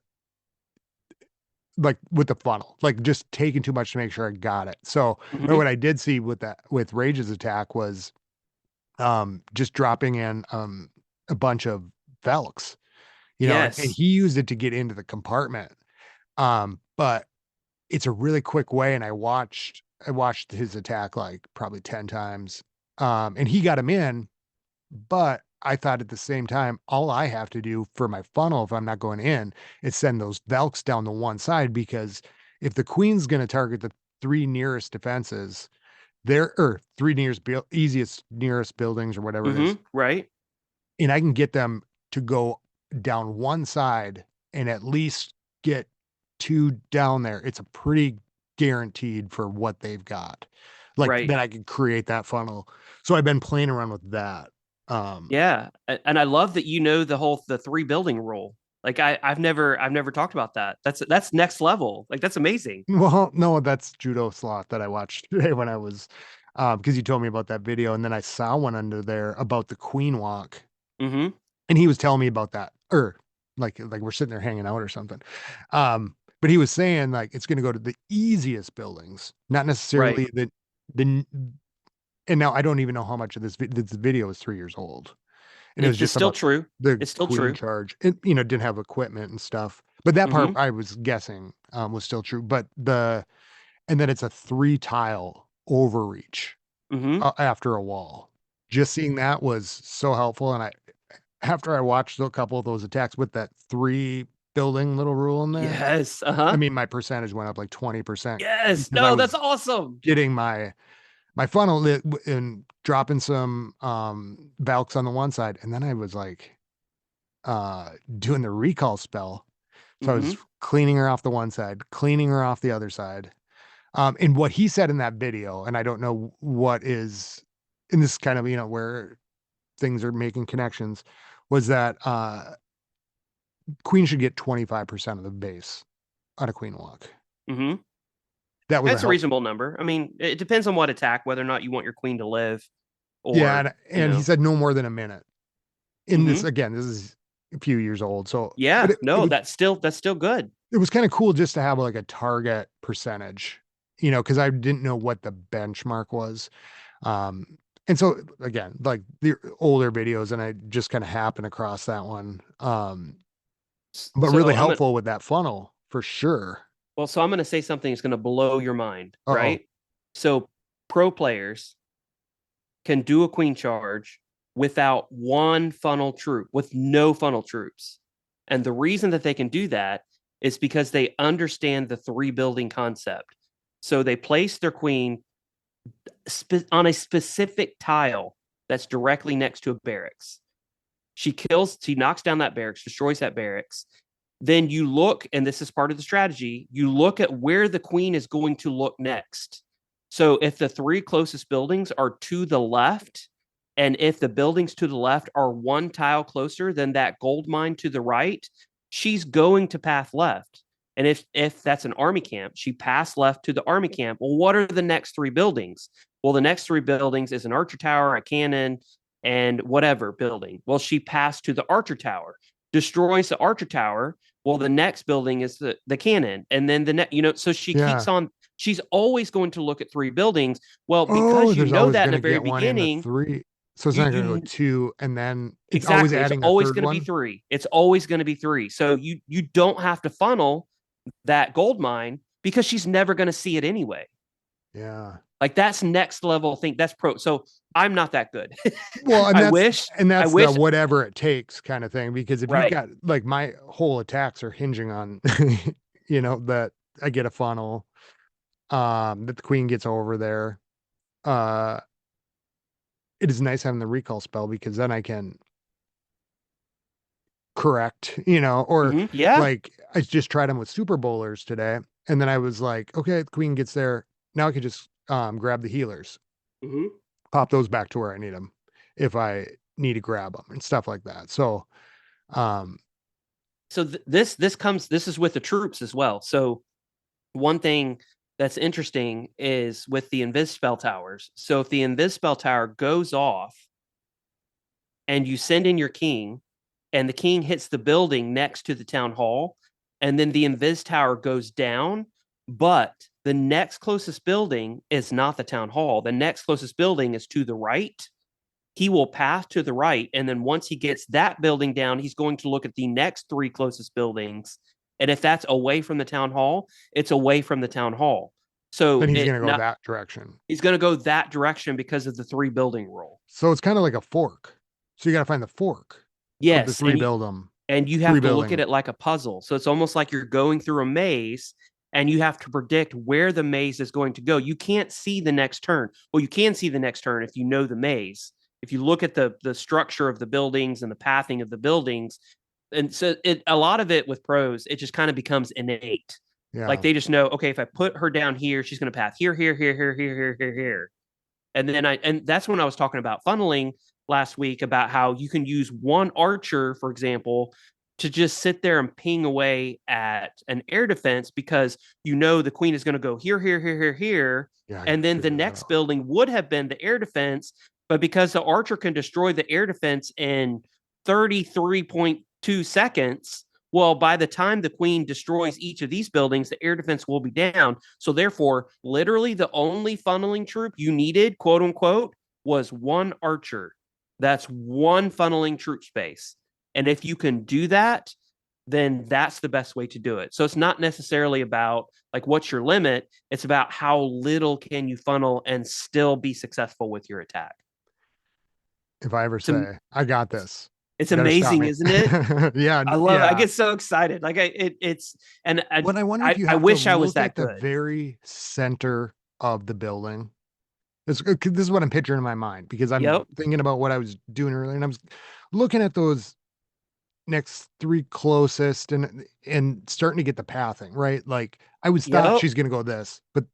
like with the funnel, like just taking too much to make sure I got it. So, but Hmm. what I did see with that with Rage's attack was just dropping in a bunch of Velks, and Yes. he used it to get into the compartment. But it's a really quick way, and I watched his attack like probably 10 times. And he got him in, but I thought at the same time, all I have to do for my funnel, if I'm not going in, is send those Velks down the one side, because if the queen's going to target the three nearest defenses, there or three easiest nearest buildings or whatever it is, Right. and I can get them to go down one side and at least get two down there, it's a pretty guaranteed for what they've got. Like Right. then I can create that funnel. So I've been playing around with that. Um, Yeah. And I love that you know the three building rule. Like I've never talked about that. That's next level. Like that's amazing. well, no, that's Judo Sloth that I watched today when I was, because you told me about that video, and then I saw one under there about the Queen Walk, Hmm. and he was telling me about that, or like we're sitting there hanging out or something. But he was saying like it's going to go to the easiest buildings, not Right. necessarily the. And now I don't even know how much of this video is 3 years old, and it was It's just still about true. the It's still Queen true. charge. It didn't have equipment and stuff, but that part Hmm. I was guessing was still true. But and then it's a 3 tile overreach Hmm. after a wall. Just seeing that was so helpful, and I after I watched a couple of those attacks with that 3 building little rule in there, Yes. I Uh-huh. mean, my percentage went up like 20% Yes. because I No, that's was awesome. getting my funnel lit and dropping some Valks on the one side, and then I was like doing the recall spell. So I was Hmm. cleaning her off the one side, cleaning her off the other side. And what he said in that video, and I don't know what is in this kind of, where things are making connections, was that queen should get 25% of the base on a queen walk. Hmm. That was a That's a help. reasonable number. I mean, it depends on what attack, whether or not you want your queen to live Yeah, or, you and he know. said no more than a minute. In this, Hmm. again, this is a few years old, so but Yeah. it No, was that's still good. kind of cool just to have like a target percentage, because I didn't know what the benchmark was. Um, and so again, like the older videos, and I just kind of happened across that one. But really So I'm gonna helpful with that funnel for sure. so I'm gonna say something that's gonna blow your mind, Uh-oh. right? So pro players can do a queen charge without one funnel troop, with no funnel troops. And the reason that they can do that is because they understand the three building concept. So they place their queen on a specific tile that's directly next to a barracks. She knocks down that barracks, destroys that barracks. Then you look, and this is part of the strategy, you look at where the queen is going to look next. So if the three closest buildings are to the left, and if the buildings to the left are one tile closer than that gold mine to the right, she's going to path left. And if that's an army camp, she passed left to the army camp. Well, what are the next three buildings? Well, the next three buildings is an archer tower, a cannon, and whatever building. Well, she passed to the archer tower, destroys the archer tower. Well, the next building is the cannon, and then the next, so she keeps Yeah. on. She's always going to look at three buildings. Well, Oh, because you there's know always that in going the to very get one in the beginning, three. So it's you not going to go you two, and then it's always exactly, it's adding a always third going to be one. three. It's always going to be three. So you don't have to funnel that gold mine because she's never going to see it anyway. Yeah. Like that's next level thing. That's pro. So I'm not that good. Well, I wish, and I that's the wish, whatever it takes kind of thing, because if you've right. got like my whole attacks are hinging on, you know, that I get a funnel, that the queen gets over there. Uh, it is nice having the recall spell because then I can correct, you know, or Yeah. like I just tried them with super bowlers today, and then I was like, okay, the queen gets there. Now I can just grab the healers, hmm pop those back to where I need them if I need to grab them and stuff like that. So, um, So this is with the troops as well. So one thing that's interesting is with the invis spell towers. So if the invis spell tower goes off and you send in your king, and the king hits the building next to the town hall, and then the invis tower goes down, but the next closest building is not the town hall. The next closest building is to the right. He will pass to the right, and then once he gets that building down, he's going to look at the next three closest buildings. And if that's away from the town hall, it's away from the town hall. then So he's it gonna go not that direction. he's going to go that direction because of the three building rule. So it's kind of like a fork. So you got to find the fork of the Yes, and you three have to look at building. it like a puzzle. So it's almost like you're going through a maze and you have to predict where the maze is going to go. You can't see the next turn. Well, you can see the next turn if you know the maze. If you look at the structure of the buildings and the pathing of the buildings, and so a lot of it with pros, it just kind of becomes innate. Like Yeah. they just know, okay, if I put her down here, she's going to path here, here, here, here, here, here, here, here. And that's when I was talking about funneling last week about how you can use one archer, for example, to just sit there and ping away at an air defense because you know the queen is going to go here, here, here, here, here. Yeah. I And gotta then the figure that next out. building would have been the air defense, but because the archer can destroy the air defense in 33.2 seconds, well, by the time the queen destroys each of these buildings, the air defense will be down. So, therefore, literally the only funneling troop you needed, quote unquote, was one archer. That's one funneling troop space. And if you can do that, then that's the best way to do it. So it's not necessarily about like what's your limit, it's about how little can you funnel and still be successful with your attack. If I ever It's, say I got this, it's you got to stop amazing, me. isn't it? Yeah. I love it. I Yeah. get so excited. Like it's and But I wonder if you I have to wish I was look that at the good. very center of the building. This is what I'm picturing in my mind because I'm Yep. thinking about what I was doing earlier, and I was looking at those next three closest and starting to get the pathing right. Like I was thought Yep. she's gonna go this, but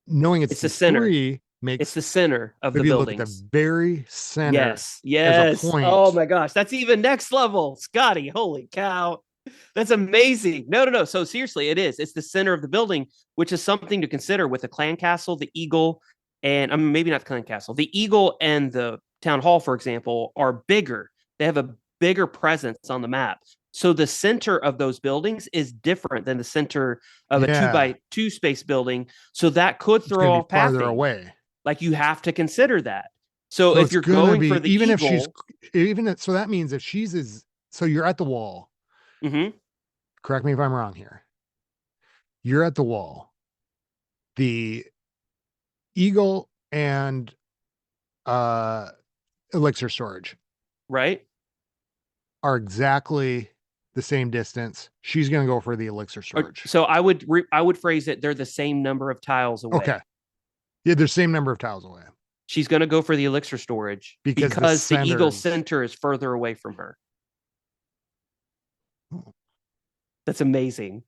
knowing it's It's the these center. three It's makes the center of the maybe look at the buildings. very center Yes. as a Yes. Oh point. my gosh. That's even next level. Scotty, holy cow. That's amazing. No, no, no. So seriously, it is. It's the center of the building, which is something to consider with the clan castle, the eagle, and I mean maybe not the clan castle. The eagle and the town hall, for example, are bigger. They have a bigger presence on the map. So the center of those buildings is different than the center of a two Yeah, by two space building. So that could it's gonna throw be off farther pathing. away. Like you have to consider that. So So if it's you're gonna going for be the even if she's eagle, so that means if she's is so you're at the wall. mm-hmm, Correct me if I'm wrong here. You're at the wall. The eagle and uh elixir storage right? are exactly the same distance. She's going to go for the elixir storage. So I would phrase it. They're the same number of tiles Okay. away. Yeah, they're same number of tiles away She's going to go for the elixir storage because the because the eagle centers. center is further away from her. Oh. That's amazing.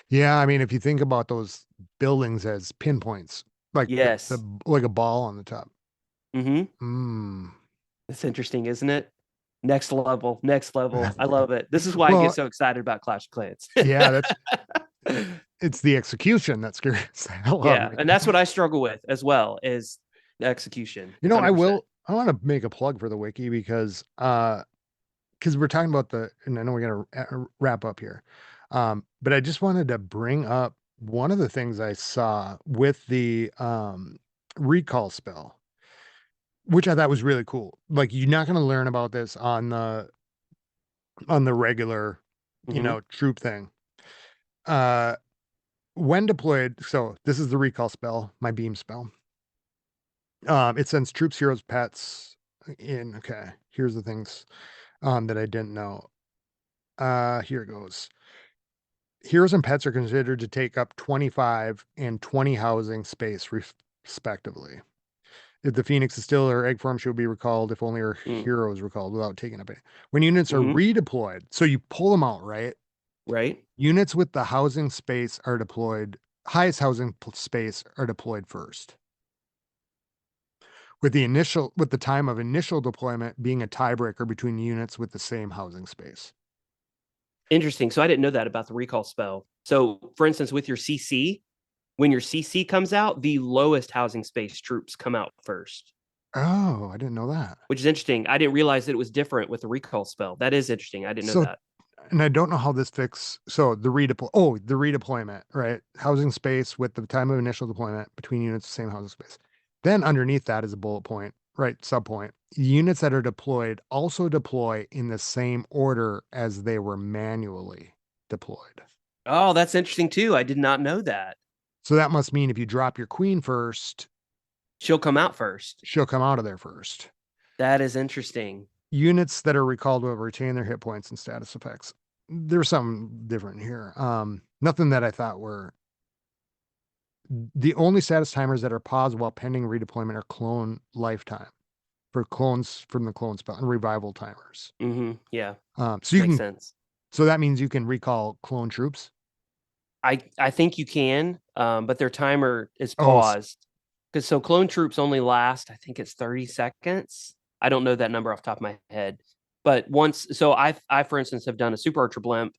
Yeah, I mean, if you think about those buildings as pinpoints, like the Yes. like a ball on the top. Mm-hmm. Mm. That's interesting, isn't it? Next level. Next level. I love it. This is why I get Well, so excited about Clash of Clans. yeah, that's it's the execution that scares the hell out of Yeah, me. and that's what I struggle with as well is execution. You know, 100%. I want to make a plug for the wiki because we're talking about and I know we got to wrap up here. But I just wanted to bring up one of the things I saw with the recall spell, which I thought was really cool. Like you're not going to learn about this on the regular, Mm-hmm. troop thing. Uh, when deployed, so this is the recall spell, my beam spell. It sends troops, heroes, pets in. Okay, here's the things that I didn't know. Here it goes. Heroes and pets are considered to take up 25 and 20 housing space, respectively. If the phoenix is still her egg form, she'll be recalled if only her Mm. hero is recalled without taking up it. When units are Hmm. redeployed, so you pull them out, right? Right. Units with the housing space are deployed, highest housing space are deployed first. With the time of initial deployment being a tiebreaker between units with the same housing space. Interesting. So I didn't know that about the recall spell. So, for instance, with your CC, when your CC comes out, the lowest housing space troops come out first, Oh, I didn't know that. which is interesting. I didn't realize that it was different with the recall spell. That is interesting. I didn't know So, that. and I don't know how this fix. So the redeployment, right? Housing space with the time of initial deployment between units, same housing space. Then underneath that is a bullet point, right? Subpoint. Units that are deployed also deploy in the same order as they were manually deployed. Oh, that's interesting too. I did not know that. So that must mean if you drop your queen first, She'll come out first. she'll come out of there first. That is interesting. Units that are recalled will retain their hit points and status effects. There's something different here. Nothing that I thought were the only status timers that are paused while pending redeployment are clone lifetime for clones from the clone spell and revival timers. Yeah, So you makes can, sense. so that means you can recall clone troops. I think you can, but their timer is Oh, paused because so clone troops only last. I think it's 30 seconds. I don't know that number off the top of my head, but once so I for instance have done a super archer blimp,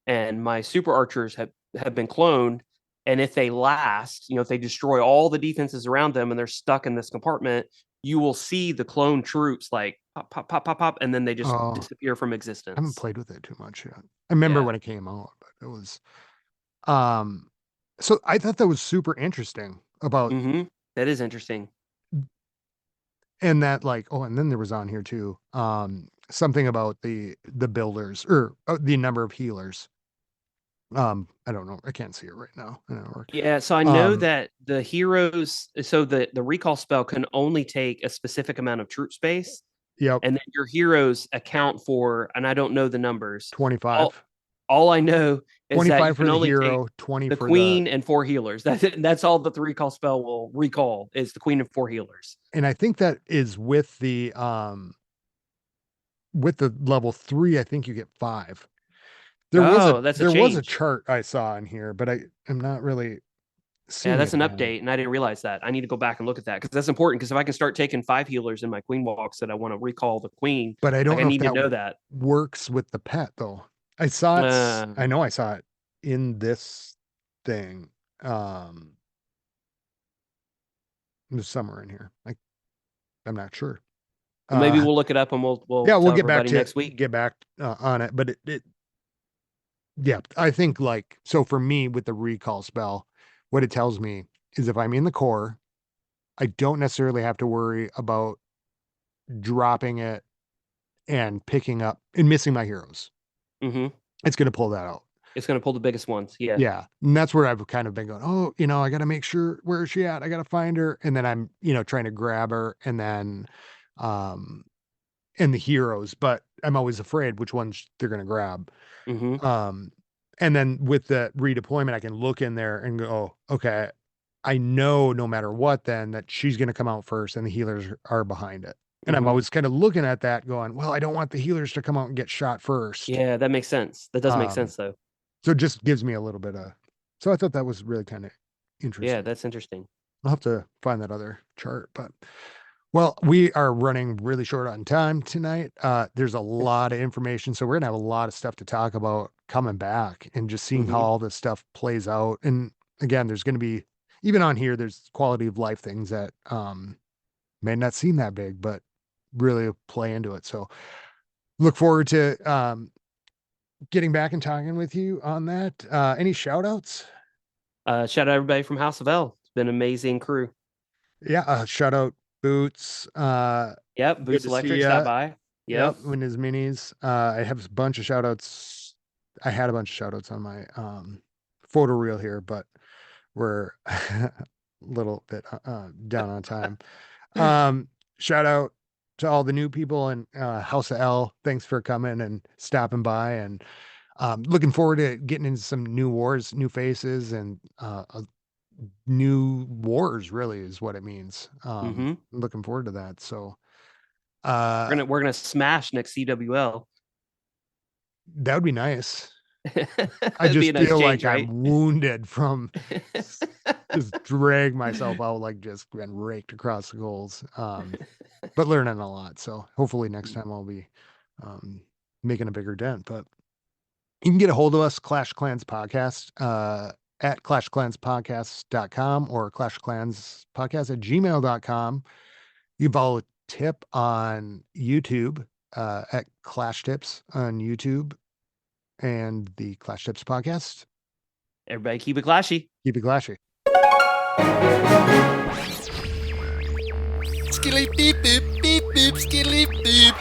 and my super archers have been cloned, and if they last, if they destroy all the defenses around them and they're stuck in this compartment, you will see the clone troops like pop pop pop pop pop, and then they just oh, disappear from I haven't existence. played with it too much yet. I remember Yeah. when it came out, but it was, um, so I thought that was super interesting about, That is interesting. and that like, oh, and then there was on here too, something about the builders or the number of healers. I don't know. I can't see it right now. I don't know. Yeah, so I know Um, that the heroes so the recall spell can only take a specific amount of troop space, yep, and then your heroes account for, and I don't know the numbers. All 25. all I know is that you 25 can for the only take hero, 20 the for the, queen and 4 healers. That's it. That's all that the recall spell will recall is the queen and 4 healers. and I think that is with the level 3, I think you get 5. Oh, that's a There was a change. chart I saw in here, but I am not really Yeah, seeing that's it an now. update, and I didn't realize that. I need to go back and look at that because that's important. Because if I can start taking 5 healers in my queen walks that I want to recall the queen, But I like don't I know if need to that know that. works with the pet though. I saw it, Uh, I know I saw it in this thing. Um, there's somewhere in here. I'm not sure. Well, maybe Uh, we'll look it up and we'll yeah, we'll tell everybody next week. get back on it, but yeah, I think like, so for me with the recall spell, what it tells me is if I'm in the core, I don't necessarily have to worry about dropping it and picking up and missing my heroes. Hmm. It's going to pull that out. It's going to pull the biggest ones. Yeah. Yeah. And that's where I've kind of been going, oh, I got to make sure where is she at? I got to find her. And then I'm, trying to grab her and then, um, and the heroes, but I'm always afraid which ones they're going to grab. Hmm. Um, and then with the redeployment, I can look in there and go, oh, okay, I know no matter what, then that she's going to come out first and the healers are behind it. And I'm Hmm. always kind of looking at that going, well, I don't want the healers to come out and get shot first. Yeah, that makes sense. That does make Um, sense though. so it just gives me a little bit of, so I thought that was really kind of Yeah, interesting. that's interesting. I'll have to find that other chart, but well, we are running really short on time tonight. There's a lot of information, so we're gonna have a lot of stuff to talk about coming back and just seeing how Hmm. all this stuff plays out. And again, there's gonna be even on here, there's quality of life things that may not seem that big, but really play into it. So look forward to getting back and talking with you on that. Any shout outs? Shout out everybody from House of L. It's been an amazing crew. Yeah, shout out Boots. Yep. Good Boots to see Electric, stop ya. by. Yep, Yep. when his minis. I have a bunch of shout outs. I had a bunch of shout outs on my photo reel here, but we're a little bit down on time. Shout out to all the new people in House of L. Thanks for coming and stopping by, and looking forward to getting into some new wars, new faces, and new wars. Really, is what it means. Looking forward to that. So, We're gonna smash next CWL. that would be nice. I It'd be just a nice feel change, like right? I'm wounded from just drag myself out, like just been raked across the goals. But learning a lot. So hopefully next time I'll be making a bigger dent. But you can get a hold of us, Clash Clans Podcast, at clashclanspodcast.com or clashclanspodcast at gmail.com. You can follow Tip on YouTube, at Clash Tips on YouTube, and the Clash Tips podcast. Everybody keep it clashy. Keep it clashy. Skilly beep beep beep beep skilly beep.